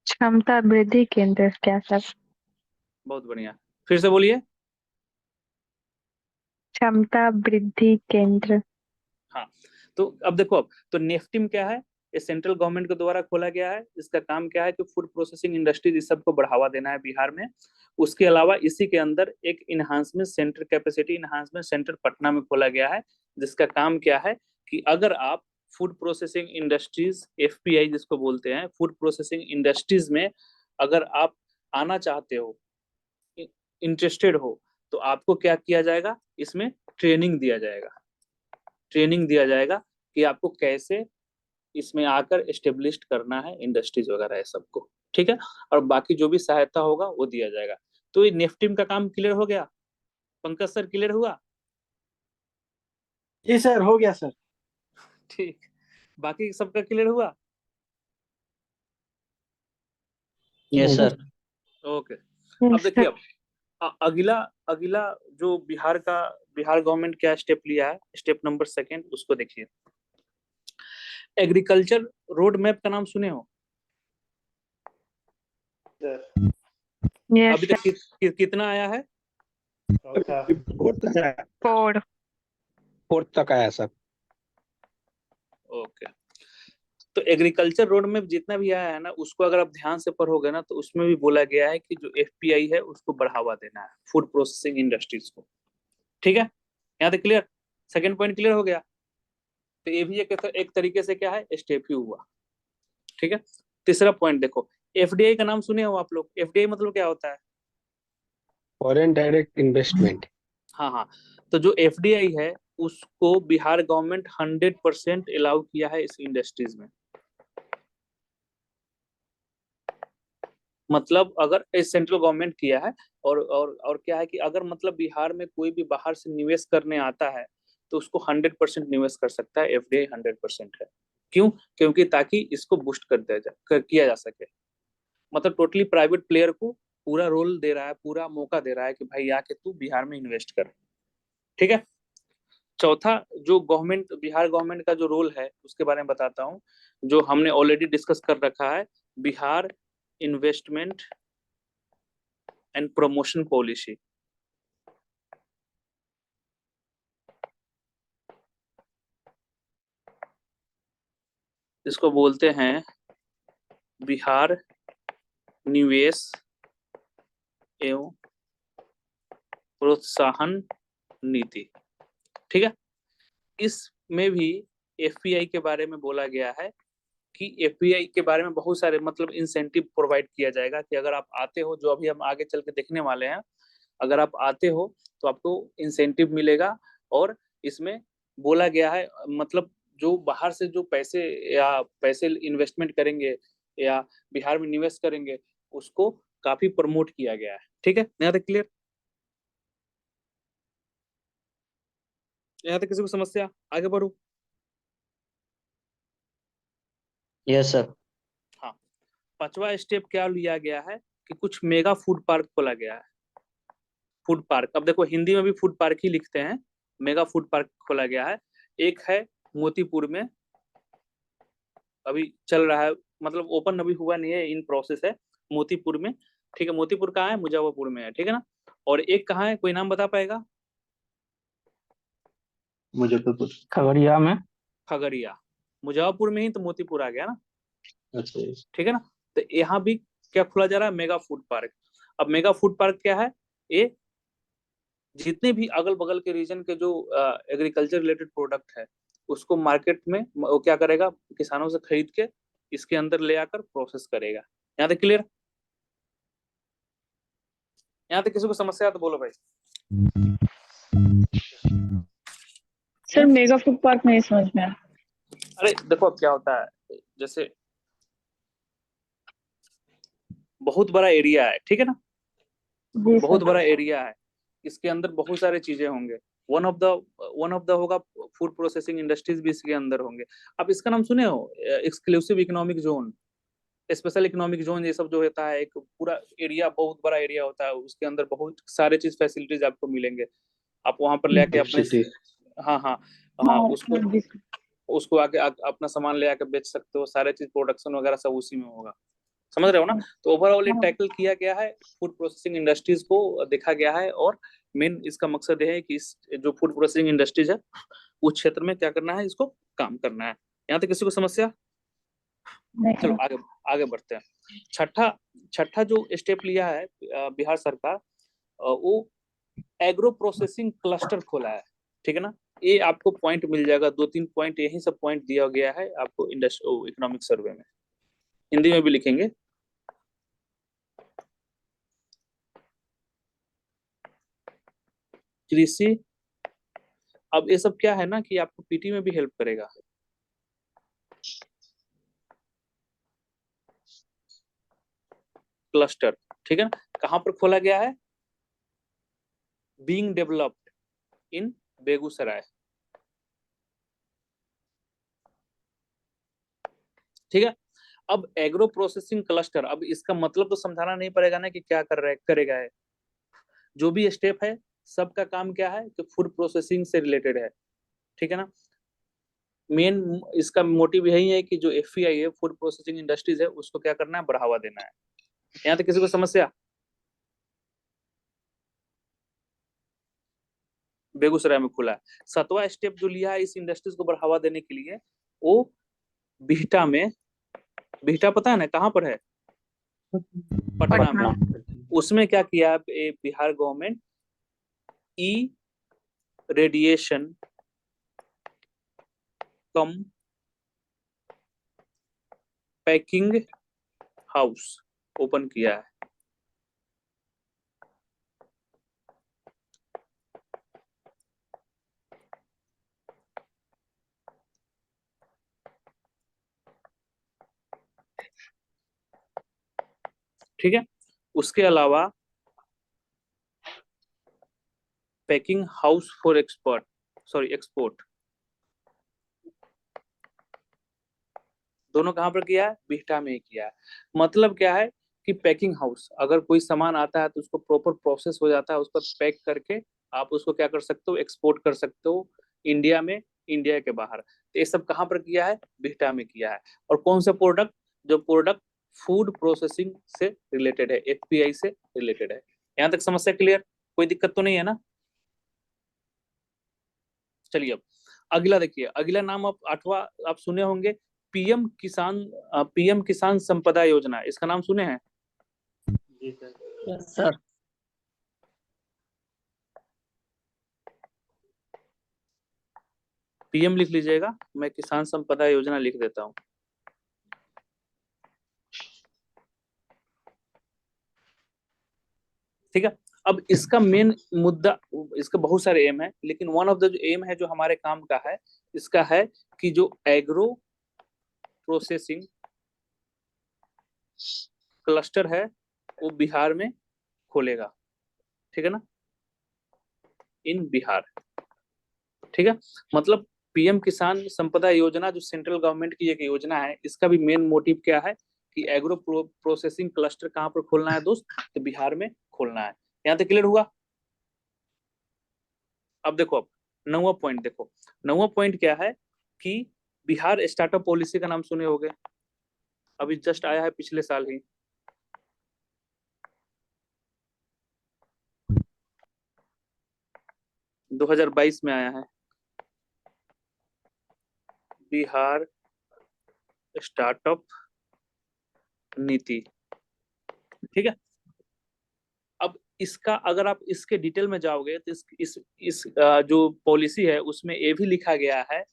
क्षमता वृद्धि केंद्र क्या सर? बहुत बढ़िया, फिर से बोलिए। क्षमता वृद्धि केंद्र। हाँ, तो अब देखो, अब तो नेफ्टिम क्या है? ये सेंट्रल गवर्नमेंट के द्वारा खोला गया है। इसका काम क्या है कि फूड प्रोसेसिंग इंडस्ट्रीज इस सबको बढ़ावा देना है बिहार में। उसके अलावा इसी के अंदर एक enhancement centre, capacity enhancement centre Patna में खोला गया है, जिसका काम क्या है कि अगर आप फूड प्रोसेसिंग इंडस्ट्रीज, FPI जिसको बोलते हैं, फूड प्रोसेसिंग इंडस्ट्रीज में अगर आप आना चाहते हो, इंटरेस्टेड हो, तो आपको क्या किया जाएगा? इसमें ट्रेनिंग दिया जाएगा कि आपको कैसे इसमें आकर एस्टेब्लिश करना है इंडस्ट्रीज वगैरह है सबको। ठीक है। और बाकी जो भी सहायता होगा वो दिया जाएगा। तो ये नेफ्टिम का काम क्लियर हो गया? पंकज सर क्लियर हुआ? जी सर, हो गया सर। ठीक, बाकी सबका क्लियर हुआ? Yes sir. ओके। अब देखिए, अब अगला जो बिहार गवर्नमेंट क्या स्टेप लिया है, स्टेप नंबर 2 उसको देखिए। एग्रीकल्चर रोड मैप का नाम सुने हो? सर अभी तक कितना आया है? फोर्थ तक आया सर। ओके। तो एग्रीकल्चर रोड मैप जितना भी आया है ना, उसको अगर आप ध्यान से पढ़ोगे ना, तो उसमें भी बोला गया है कि जो FPI है उसको बढ़ावा देना है, फूड प्रोसेसिंग इंडस्ट्रीज को। ठीक है। यहाँ तक क्लियर? सेकंड पॉइंट क्लियर हो गया? तो ये भी एक तरीके से क्या है, स्टेप ही हुआ। ठीक है। तीसरा पॉइंट देखो, FDI का नाम सुने हो आप लोग? FDI मतलब क्या होता है? Foreign direct investment. हाँ, तो जो FDI है उसको बिहार गवर्नमेंट 100% अलाउ किया है इस इंडस्ट्रीज में। मतलब अगर सेंट्रल गवर्नमेंट किया है, और क्या है कि अगर मतलब बिहार में कोई भी बाहर से निवेश करने आता है तो उसको 100% निवेश कर सकता है। FDI 100% है। क्यों? क्योंकि ताकि इसको बूस्ट किया जा सके। मतलब टोटली प्राइवेट प्लेयर को पूरा रोल दे रहा है, पूरा मौका दे रहा है कि भाई आके तू बिहार में इन्वेस्ट कर। ठीक है। चौथा, जो गवर्नमेंट, बिहार गवर्नमेंट का जो रोल है उसके बारे में बताता हूँ, जो हमने ऑलरेडी डिस्कस कर रखा है, Bihar investment and promotion policy. इसको बोलते हैं बिहार निवेश एवं प्रोत्साहन नीति। ठीक है। इसमें भी एफपीआई के बारे में बोला गया है कि एफपीआई के बारे में बहुत सारे मतलब इंसेंटिव प्रोवाइड किया जाएगा कि अगर आप आते हो, जो अभी हम आगे चल के देखने वाले हैं, अगर आप आते हो तो आपको इंसेंटिव मिलेगा। और इसमें बोला गया है मतलब जो बाहर से जो पैसे इन्वेस्टमेंट करेंगे या बिहार में निवेश करेंगे उसको काफी प्रमोट किया गया है। ठीक है, यहाँ तक क्लियर? यहाँ तक किसी को समस्या? आगे बढ़ो। Yes sir. हाँ, पांचवा स्टेप क्या लिया गया है कि कुछ मेगा फूड पार्क खोला गया है। फूड पार्क, अब देखो हिंदी में भी फूड पार्क ही लिखते हैं, मेगा फूड पार्क खोला गया है। एक है मोतीपुर में, अभी चल रहा है, मतलब ओपन अभी हुआ नहीं है, इन प्रोसेस है, मोतीपुर में। ठीक है, मोतीपुर कहाँ है? मुजफ्फरपुर में है। ठीक है ना। और एक कहाँ है, कोई नाम बता पाएगा? मुजफ्फरपुर। खगड़िया में। खगड़िया। मुजफ्फरपुर में ही तो मोतीपुर आ गया ना। अच्छा। ठीक है ना। तो यहाँ भी क्या खोला जा रहा है? Mega food park. अब मेगा फूड पार्क क्या है? ये जितने भी अगल बगल के रीजन के जो एग्रीकल्चर रिलेटेड प्रोडक्ट है उसको मार्केट में वो क्या करेगा, किसानों से खरीद के इसके अंदर ले आकर प्रोसेस करेगा। यहाँ तक क्लियर? यहाँ तक किसी को समस्या है तो बोलो भाई। सर मेगा फूड पार्क नहीं समझ में आया। अरे देखो अब क्या होता है, जैसे बहुत बड़ा एरिया है, ठीक है ना, जी बहुत सर। बड़ा एरिया है, इसके अंदर बहुत सारे चीजें होंगे। वन ऑफ द होगा फूड प्रोसेसिंग इंडस्ट्रीज भी इसके अंदर होंगे। अब इसका नाम सुने हो? Exclusive economic zone, special economic zone, ये सब जो होता है, एक पूरा एरिया, बहुत बड़ा एरिया होता है, उसके अंदर बहुत सारे चीज फैसिलिटीज आपको मिलेंगे। आप वहां पर लेके अपने, हाँ हाँ हाँ, उसको आके अपना सामान ले आके बेच सकते हो, सारे चीज प्रोडक्शन वगैरह सब उसी में होगा। समझ रहे हो ना। तो ओवरऑल ये टैकल किया गया है, फूड प्रोसेसिंग इंडस्ट्रीज को देखा गया है, और मेन इसका मकसद ये है कि इस जो फूड प्रोसेसिंग इंडस्ट्रीज है उस क्षेत्र में क्या करना है, इसको काम करना है। यहाँ तक किसी को समस्या? चलो आगे आगे बढ़ते हैं। छठा जो स्टेप लिया है बिहार सरकार, वो एग्रो प्रोसेसिंग क्लस्टर खोला है। ठीक है ना। ये आपको पॉइंट मिल जाएगा, 2-3 पॉइंट, यही सब पॉइंट दिया गया है आपको इकोनॉमिक सर्वे में, हिंदी में भी लिखेंगे। कृषि, अब ये सब क्या है ना कि आपको पीटी में भी हेल्प करेगा। क्लस्टर, ठीक है ना, कहां पर खोला गया है? Being developed in Begusarai. ठीक है। अब एग्रो प्रोसेसिंग क्लस्टर, अब इसका मतलब तो समझाना नहीं पड़ेगा ना कि क्या करेगा है। जो भी स्टेप है सबका काम क्या है कि फूड प्रोसेसिंग से रिलेटेड है। ठीक है ना। मेन इसका मोटिव यही है कि जो एफपीआई है, फूड प्रोसेसिंग इंडस्ट्रीज है, उसको क्या करना है, बढ़ावा देना है। यहाँ तक किसी को समस्या? बेगूसराय में खुला है। 7वां स्टेप जो लिया है इस इंडस्ट्रीज को बढ़ावा देने के लिए, वो बिहटा में, बिहटा पता है ना कहाँ पर है? पटना में। उसमें क्या किया बिहार गवर्नमेंट, ई रेडिएशन कम पैकिंग हाउस ओपन किया है। ठीक है। उसके अलावा पैकिंग हाउस फॉर एक्सपोर्ट, दोनों कहां पर किया है? बिहटा में ही किया है। मतलब क्या है कि पैकिंग हाउस, अगर कोई सामान आता है तो उसको प्रॉपर प्रोसेस हो जाता है, उसको पैक करके आप उसको क्या कर सकते हो, एक्सपोर्ट कर सकते हो इंडिया में, इंडिया के बाहर। तो ये सब कहाँ पर किया है, बिहटा में किया है। और कौन सा प्रोडक्ट, जो प्रोडक्ट फूड प्रोसेसिंग से रिलेटेड है, एफपीआई से रिलेटेड है। यहाँ तक समस्या क्लियर, कोई दिक्कत तो नहीं है ना। चलिए अब अगला देखिए, अगला नाम आप 8वां आप सुने होंगे, पीएम किसान संपदा योजना, इसका नाम सुने हैं? जी सर। Yes sir. पीएम लिख लीजिएगा, मैं किसान संपदा योजना लिख देता हूँ। ठीक है। अब इसका मेन मुद्दा, इसका बहुत सारे एम है, लेकिन वन ऑफ द जो एम है जो हमारे काम का है, इसका है कि जो एग्रो प्रोसेसिंग क्लस्टर है वो बिहार में खोलेगा। ठीक है ना, इन बिहार। ठीक है, मतलब पीएम किसान संपदा योजना जो सेंट्रल गवर्नमेंट की एक योजना है, इसका भी मेन मोटिव क्या है कि एग्रो प्रोसेसिंग क्लस्टर कहाँ पर खोलना है दोस्त, तो बिहार में खोलना है। यहाँ तक क्लियर हुआ। अब देखो, अब 9वां पॉइंट देखो, 9वां पॉइंट क्या है कि बिहार स्टार्टअप पॉलिसी का नाम सुने होंगे, अभी जस्ट आया है पिछले साल ही। - 2022 में आया है बिहार स्टार्टअप नीति। ठीक है, अब इसका अगर आप इसके डिटेल में जाओगे तो इस जो पॉलिसी है उसमें ये भी लिखा गया है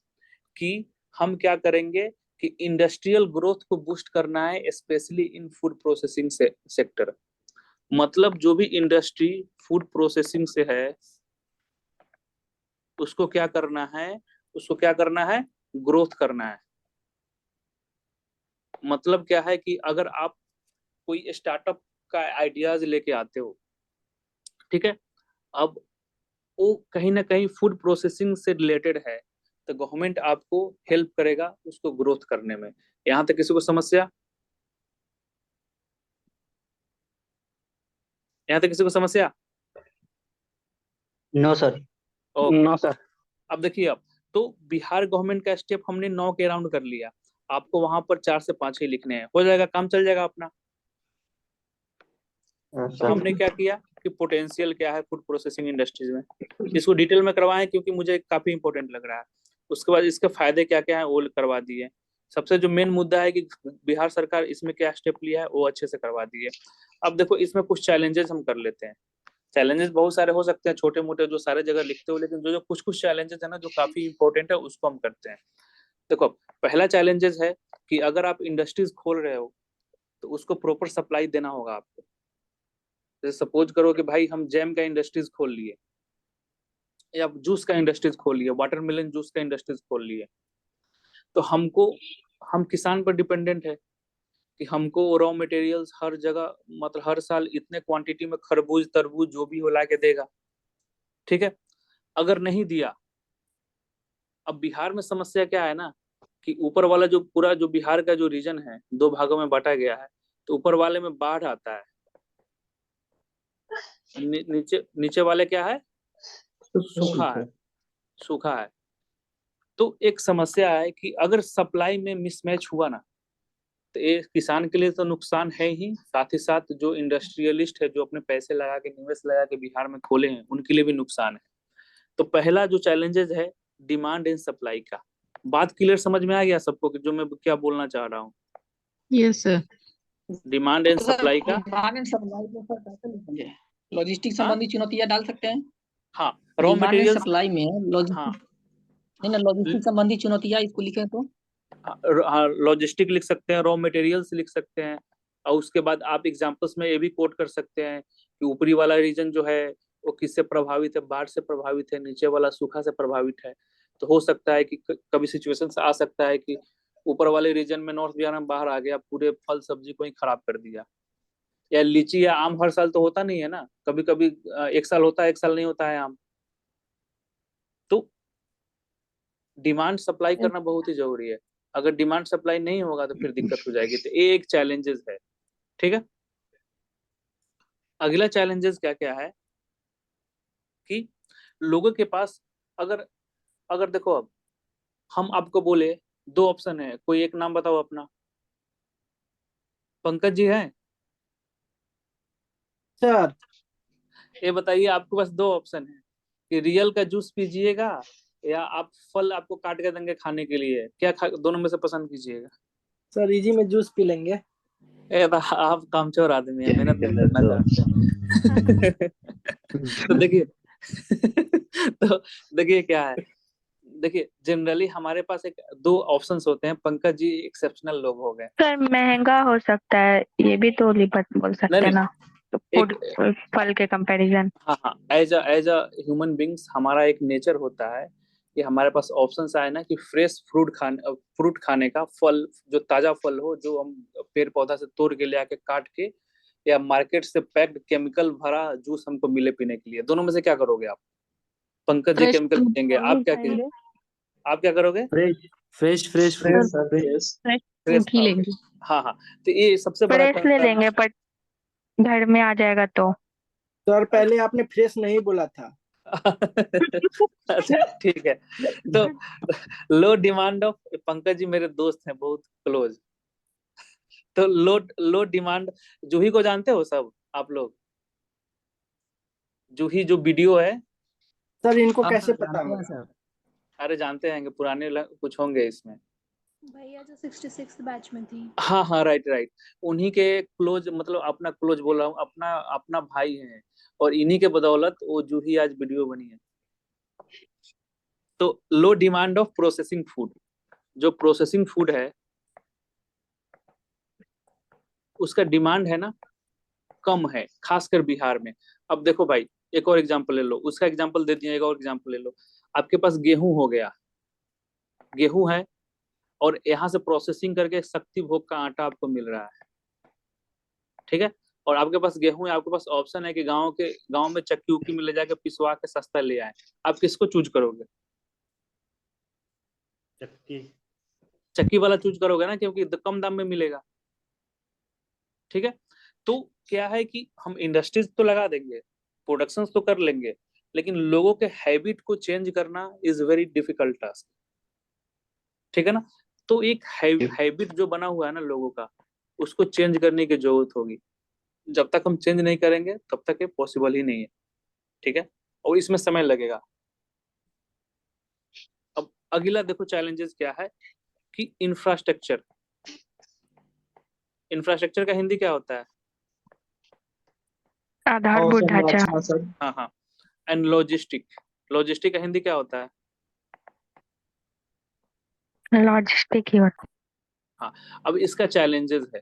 कि हम क्या करेंगे कि इंडस्ट्रियल ग्रोथ को बूस्ट करना है, specially in food processing sector. मतलब जो भी इंडस्ट्री फूड प्रोसेसिंग से है उसको क्या करना है, उसको क्या करना है, ग्रोथ करना है। मतलब क्या है कि अगर आप कोई स्टार्टअप का आइडियाज लेके आते हो, ठीक है, अब वो कहीं ना कहीं फूड प्रोसेसिंग से रिलेटेड है, तो गवर्नमेंट आपको हेल्प करेगा उसको ग्रोथ करने में। यहाँ तक किसी को समस्या, यहाँ तक किसी को समस्या? No sir. Okay. No sir. अब देखिए, अब तो बिहार गवर्नमेंट का स्टेप हमने 9 के राउंड कर लिया, आपको वहां पर 4 से 5 ही लिखने हैं, हो जाएगा, काम चल जाएगा अपना। तो हमने क्या किया कि पोटेंशियल क्या है फूड प्रोसेसिंग इंडस्ट्रीज में, इसको डिटेल में करवाएं क्योंकि मुझे काफी इंपॉर्टेंट लग रहा है। उसके बाद इसके फायदे क्या क्या है वो करवा दिए। सबसे जो मेन मुद्दा है कि बिहार सरकार इसमें क्या स्टेप लिया है वो अच्छे से करवा दिए। अब देखो, इसमें कुछ चैलेंजेस हम कर लेते हैं। चैलेंजेस बहुत सारे हो सकते हैं, छोटे मोटे जो सारे जगह लिखते हो, लेकिन जो जो कुछ कुछ चैलेंजेस है ना जो काफी इंपॉर्टेंट है उसको हम करते हैं। देखो, पहला चैलेंजेस है कि अगर आप इंडस्ट्रीज खोल रहे हो तो उसको प्रॉपर सप्लाई देना होगा आपको। जैसे सपोज करो कि भाई हम जैम का इंडस्ट्रीज खोल लिए, या जूस का इंडस्ट्रीज खोल लिए, वाटरमेलन जूस का इंडस्ट्रीज खोल लिए, तो हम किसान पर डिपेंडेंट है कि हमको रॉ मटेरियल्स हर जगह, मतलब हर साल इतने क्वांटिटी में खरबूज तरबूज जो भी हो ला के देगा। ठीक है, अगर नहीं दिया, अब बिहार में समस्या क्या है ना कि ऊपर वाला जो पूरा जो बिहार का जो रीजन है 2 भागों में बांटा गया है, तो ऊपर वाले में बाढ़ आता है, नीचे नीचे वाले क्या है, सूखा है, सूखा है। तो एक समस्या है कि अगर सप्लाई में मिसमैच हुआ ना तो ये किसान के लिए तो नुकसान है ही, साथ ही साथ जो इंडस्ट्रियलिस्ट है जो अपने पैसे लगा के निवेश लगा के बिहार में खोले हैं उनके लिए भी नुकसान है। तो पहला जो चैलेंजेस है डिमांड एंड सप्लाई का। बात क्लियर समझ में आ गया सबको कि जो मैं क्या बोलना चाह रहा हूँ? Yes sir. Demand and supply का, डिमांड एंड सप्लाई को सर कैसे लिखेंगे? लॉजिस्टिक हाँ? संबंधी चुनौतियां डाल सकते हैं। हाँ, raw demand and material, supply में हाँ लॉजिस्टिक, नहीं ना, लॉजिस्टिक संबंधी चुनौतियां इसको लिखें तो हाँ, लॉजिस्टिक लिख सकते हैं, रॉ मटेरियल्स लिख सकते हैं, और उसके बाद आप एग्जांपल्स में ये भी कोट कर सकते हैं कि ऊपरी वाला रीजन जो है वो किससे प्रभावित है, बाढ़ से प्रभावित है, नीचे वाला सूखा से प्रभावित है। तो हो सकता है कि कभी सिचुएशन आ सकता है कि ऊपर वाले रीजन में नॉर्थ बिहार में बाहर आ गया, पूरे फल सब्जी को ही खराब कर दिया। या लीची या आम हर साल तो होता नहीं है ना, कभी कभी एक साल होता है एक साल नहीं होता है आम। तो डिमांड सप्लाई करना बहुत ही जरूरी है, अगर डिमांड सप्लाई नहीं होगा तो फिर दिक्कत हो जाएगी। तो ये एक चैलेंजेस है। ठीक है, अगला चैलेंजेस क्या क्या है कि लोगों के पास, अगर अगर देखो, अब हम आपको बोले दो ऑप्शन है, कोई एक नाम बताओ अपना। पंकज जी हैं? सर ये बताइए, आपके पास दो ऑप्शन है कि रियल का जूस पीजिएगा या आप फल आपको काट के देंगे खाने के लिए, दोनों में से पसंद कीजिएगा? सर इजी में जूस पी लेंगे। आप कामचोर आदमी है, मेहनत नहीं करना तो चाहते। तो देखिए तो देखिए क्या है, देखिए जनरली हमारे पास एक दो ऑप्शंस होते हैं। पंकज जी एक्सेप्शनल लोग हो गए। सर महंगा हो सकता है, ये भी तो लिपट बोल नहीं सकते हैं नहीं, ना, फूड एक, फल के कंपैरिजन। हाँ हाँ, एज अ ह्यूमन बींग्स हमारा एक नेचर होता है कि हमारे पास ऑप्शंस आए ना कि फ्रेश फ्रूट खाने का, फल जो ताजा फल हो, जो हम पेड़ पौधा से तोड़ के ले आके काट के, या मार्केट से पैक्ड केमिकल भरा जूस हमको मिले पीने के लिए। दोनों में से क्या करोगे आप? Pankaj ji fresh chemical fruit पियेंगे, आप क्या खाएंगे। आप क्या करोगे? Fresh fresh fresh fresh fruit. Sir fresh. Fresh fresh fruit ही खाओगे? लेंगे। हाँ हाँ, तो ये सबसे बड़ा फ्रेश ले कंसर्न। लेंगे, बट घर में आ जाएगा तो। सर पहले आपने फ्रेश नहीं बोला था। अच्छा ठीक है। तो लो डिमांड ऑफ, पंकज जी मेरे दोस्त हैं बहुत क्लोज, तो लो डिमांड। जूही को जानते हो सब आप लोग? जूही जो वीडियो है। सर इनको हाँ कैसे सर, पता जानते हैं होगा? सर। अरे जानते हैं, पुराने कुछ होंगे इसमें। भैया जो 66 बैच में थी। हाँ हाँ, राइट राइट। उन्हीं के क्लोज, मतलब अपना क्लोज बोल रहा हूँ, अपना अपना भाई है, और इन्हीं के बदौलत वो जूही आज वीडियो बनी है। तो लो डिमांड ऑफ प्रोसेसिंग फूड, जो प्रोसेसिंग फूड है उसका डिमांड है ना कम है, खासकर बिहार में। अब देखो भाई, एक और एग्जांपल ले लो, उसका एग्जांपल दे दिया, एक और एग्जांपल ले लो। आपके पास गेहूं हो गया, गेहूं है, और यहाँ से प्रोसेसिंग करके शक्ति भोग का आटा आपको मिल रहा है, ठीक है। और आपके पास गेहूं है, आपके पास ऑप्शन है कि गांव में चक्की उक्की में ले जाकर पिसवा के सस्ता ले आए। आप किसको चूज करोगे? चक्की। चक्की वाला चूज करोगे ना, क्योंकि कम दाम में मिलेगा, ठीक है। तो क्या है कि हम इंडस्ट्रीज तो लगा देंगे, प्रोडक्शन तो कर लेंगे, लेकिन लोगों के हैबिट को चेंज करना इज वेरी डिफिकल्ट टास्क, ठीक है ना। तो एक हैबिट जो बना हुआ है ना लोगों का, उसको चेंज करने की जरूरत होगी। जब तक हम चेंज नहीं करेंगे तब तक ये पॉसिबल ही नहीं है, ठीक है, और इसमें समय लगेगा। अब अगला देखो चैलेंजेस क्या है कि इंफ्रास्ट्रक्चर। इंफ्रास्ट्रक्चर का हिंदी क्या होता है? आधारभूत ढांचा। अवसंरचना सर। हाँ हाँ। एंड लॉजिस्टिक, लॉजिस्टिक का हिंदी क्या होता है? लॉजिस्टिक ही होता हाँ। अब इसका चैलेंजेस है,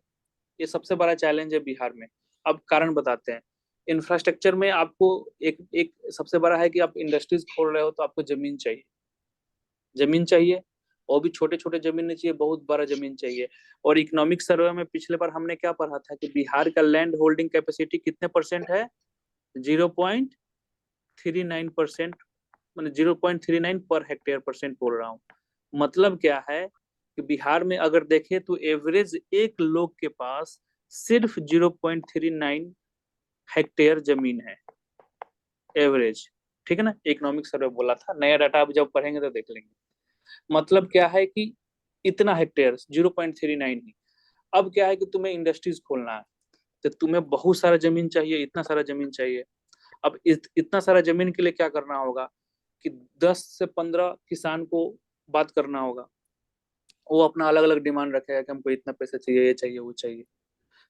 ये सबसे बड़ा चैलेंज है बिहार में। अब कारण बताते हैं। इंफ्रास्ट्रक्चर में आपको एक एक सबसे बड़ा है कि आप इंडस्ट्रीज खोल रहे हो तो आपको जमीन चाहिए, जमीन चाहिए, और भी छोटे छोटे जमीन नहीं चाहिए, बहुत बड़ा जमीन चाहिए। और इकोनॉमिक सर्वे में पिछले बार हमने क्या पढ़ा था कि बिहार का लैंड होल्डिंग कैपेसिटी कितने परसेंट है? 0.39%, मैंने 0.39 पर हेक्टेयर परसेंट बोल रहा हूँ। मतलब क्या है कि बिहार में अगर देखें तो एवरेज एक लोग के पास सिर्फ 0.39 हेक्टेयर जमीन है, एवरेज, ठीक है ना। इकोनॉमिक सर्वे बोला था, नया डाटा अब जब पढ़ेंगे तो देख लेंगे। मतलब क्या है कि इतना हेक्टेयर 0.39 ही। अब क्या है कि तुम्हें इंडस्ट्रीज खोलना है, तो तुम्हें बहुत सारा जमीन चाहिए, इतना सारा जमीन चाहिए। अब इतना सारा जमीन के लिए क्या करना होगा कि 10 से 15 किसान को बात करना होगा, वो अपना अलग अलग डिमांड रखेगा कि हमको इतना पैसा चाहिए, ये चाहिए, वो चाहिए।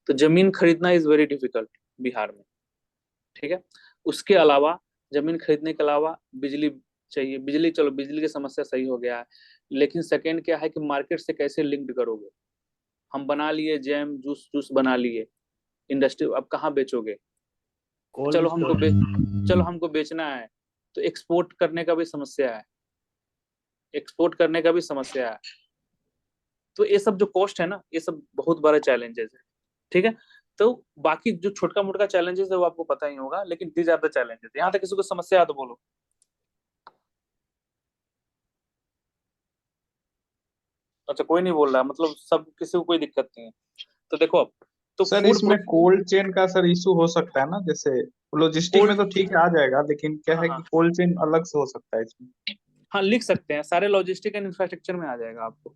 तो जमीन खरीदना इज वेरी डिफिकल्ट बिहार में, ठीक है। उसके अलावा, जमीन खरीदने के अलावा बिजली चाहिए। बिजली, चलो बिजली की समस्या सही हो गया है, लेकिन सेकेंड क्या है कि मार्केट से कैसे लिंक्ड करोगे? हम बना लिए जैम जूस जूस बना लिए, इंडस्ट्री अब कहाँ बेचोगे? कोल्ड चलो स्टोरेज। चलो हमको बेचना है, तो एक्सपोर्ट करने का भी समस्या है, एक्सपोर्ट करने का भी समस्या है। तो ये सब जो कॉस्ट है ना, ये सब बहुत बड़ा चैलेंजेस है, ठीक है। तो बाकी जो छोटका मोटका चैलेंजेस है वो आपको पता ही होगा, लेकिन दीज आर द चैलेंजेस। यहाँ तक किसी को समस्या है तो बोलो। अच्छा, कोई नहीं बोल रहा, मतलब सब, किसी को कोई दिक्कत नहीं है। तो देखो, अब तो सर फूड इसमें कोल्ड चेन का सर इशू हो सकता है ना, जैसे लॉजिस्टिक में तो ठीक है आ जाएगा, लेकिन क्या है कि कोल्ड चेन अलग से हो सकता है इसमें। हाँ लिख सकते हैं, सारे लॉजिस्टिक एंड इंफ्रास्ट्रक्चर में आ जाएगा आपको।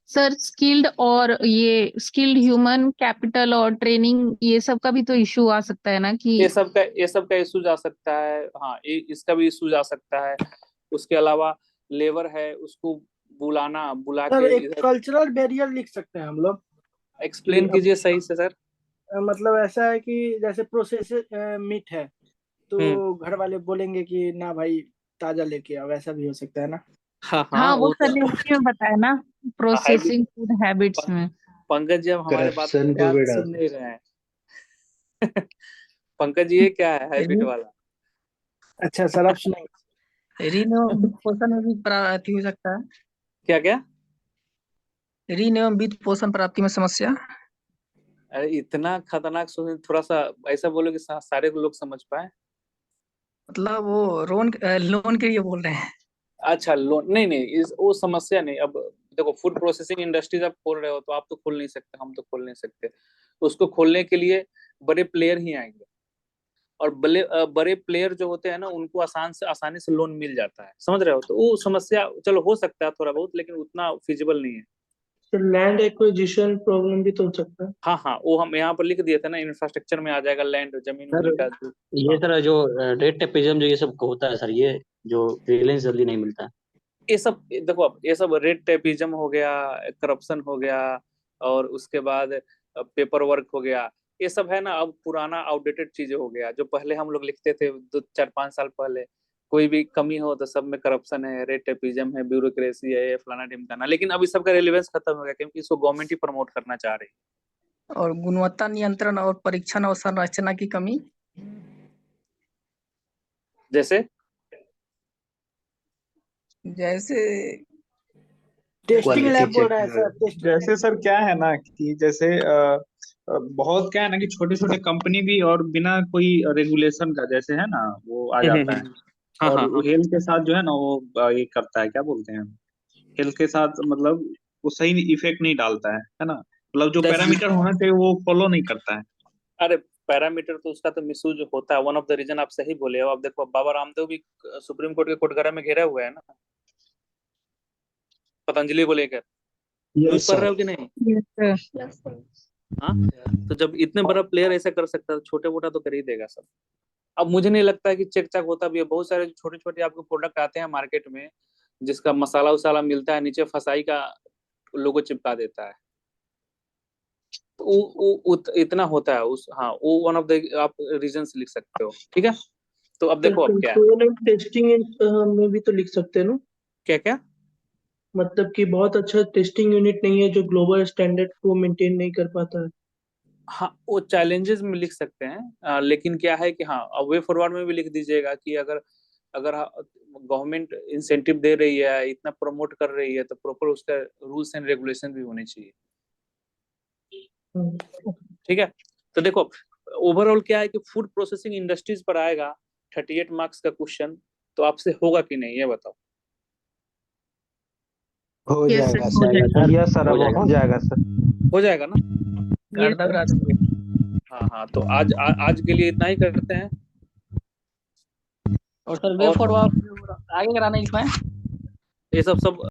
सर स्किल्ड और ये स्किल्ड ह्यूमन कैपिटल और ट्रेनिंग ये सब का भी तो इशू आ सकता है ना कि ये सब का इशू जा सकता है। हाँ इसका भी इशू जा सकता है। उसके अलावा लेबर है, उसको बुला सर के एक कल्चरल बैरियर लिख सकते हैं हम लोग। एक्सप्लेन कीजिए सही से सर। मतलब ऐसा है कि जैसे प्रोसेस मीट है तो घर वाले बोलेंगे कि ना भाई ताजा लेके आओ, ऐसा भी हो सकता है ना। हाँ वो सर ने उसी में बताया ना, प्रोसेसिंग फूड हैबिट्स में। पंकज जी अब हमारे बात को Corruption को ध्यान भी से डाल सुन नहीं रहे हैं। पंकज जी ये क्या है हैबिट वाला? अच्छा सर आप सुनाइए। ऋण पोषण में भी प्राप्ति हो सकता है। क्या क्या? ऋण एवं वित्त पोषण प्राप्ति में समस्या। अरे इतना खतरनाक सुन, थोड़ा सा ऐसा बोलो कि सारे लोग समझ पाए। मतलब वो लोन के लिए बोल रहे हैं। अच्छा लोन नहीं वो समस्या नहीं। अब देखो फूड प्रोसेसिंग इंडस्ट्रीज आप खोल रहे हो तो आप तो खोल नहीं सकते, हम तो खोल नहीं सकते। उसको खोलने के लिए बड़े प्लेयर ही आएंगे, और बड़े प्लेयर जो होते हैं ना उनको आसानी से लोन मिल जाता है, समझ रहे हो? तो वो समस्या चलो हो सकता है थोड़ा बहुत, लेकिन उतना फिजिबल नहीं है। लैंड एक्विजिशन प्रॉब्लम भी तो हो सकता है। हाँ वो हम यहाँ पर लिख दिए थे ना, इंफ्रास्ट्रक्चर में आ जाएगा, लैंड जमीन सर का। ये सर जो रेड टेपिज्म जो ये सब होता है सर, ये जो क्लियरेंस जल्दी नहीं मिलता है। ये सब देखो, अब ये सब रेड टेपिज्म हो गया, करप्शन हो गया, और उसके बाद पेपर वर्क हो गया, ये सब है ना अब पुराना आउटडेटेड चीजें हो गया। जो पहले हम लोग लिखते थे 2-4-5 साल पहले, कोई भी कमी हो तो सब में करप्शन है, रेड टेपिज्म है, ब्यूरोक्रेसी है, ये फलाना ढिमकाना। लेकिन अब इस सब का रेलेवेंस खत्म हो गया, क्योंकि इसको गवर्नमेंट ही प्रमोट करना चाह रही है। और गुणवत्ता नियंत्रण और परीक्षण और संरचना की कमी। जैसे टेस्टिंग लैब बोल रहा है सर। जैसे सर क्या है ना कि जैसे बहुत क्या है ना कि छोटे छोटे कंपनी भी और बिना कोई रेगुलेशन का जैसे है ना वो आ जाता है, और हेल्थ के साथ जो है ना वो ये करता है, क्या बोलते हैं, हेल्थ के साथ मतलब वो सही इफेक्ट नहीं डालता है ना, मतलब जो पैरामीटर होना चाहिए वो फॉलो नहीं करता है। अरे पैरामीटर तो उसका तो मिसयूज होता है, वन ऑफ द रीजन। आप सही बोले हो। अब देखो बाबा रामदेव भी सुप्रीम कोर्ट के कोटघरा में घेरे हुए है ना, पतंजलि को लेकर। न्यूज पढ़ रहे हो कि नहीं? हाँ तो जब इतने बड़ा प्लेयर ऐसा कर सकता है, छोटे मोटा तो कर ही देगा सब। अब मुझे नहीं लगता है कि चेक चेक होता भी है। बहुत सारे छोटे छोटे आपको प्रोडक्ट आते हैं मार्केट में, जिसका मसाला उसाला मिलता है, नीचे फसाई का लोगो चिपका देता है। तो इतना होता है उस, हाँ वो वन ऑफ द आप रीजंस लिख सकते हो। ठीक है, तो अब देखो अब क्या है। कंट्रोल एंड टेस्टिंग में भी तो लिख सकते हैं ना। क्या क्या? मतलब कि बहुत अच्छा टेस्टिंग यूनिट नहीं है जो ग्लोबल स्टैंडर्ड को मेंटेन नहीं कर पाता है। हाँ वो चैलेंजेस में लिख सकते हैं, लेकिन क्या है कि हाँ वे फॉरवर्ड में भी लिख दीजिएगा कि अगर अगर गवर्नमेंट इंसेंटिव दे रही है, इतना प्रमोट कर रही है, तो प्रॉपर उसका रूल्स एंड रेगुलेशन भी होने चाहिए। ठीक है, तो देखो ओवरऑल क्या है कि फूड प्रोसेसिंग इंडस्ट्रीज पर आएगा 38 मार्क्स का क्वेश्चन, तो आपसे होगा कि नहीं ये बताओ। हो Yes, जाएगा sir, हो जाएगा। यस सर, अब हो जाएगा सर। हो जाएगा ना? हाँ तो आज के लिए इतना ही करते हैं। और सर वे फॉरवर्ड आगे कराना इसमें ये सब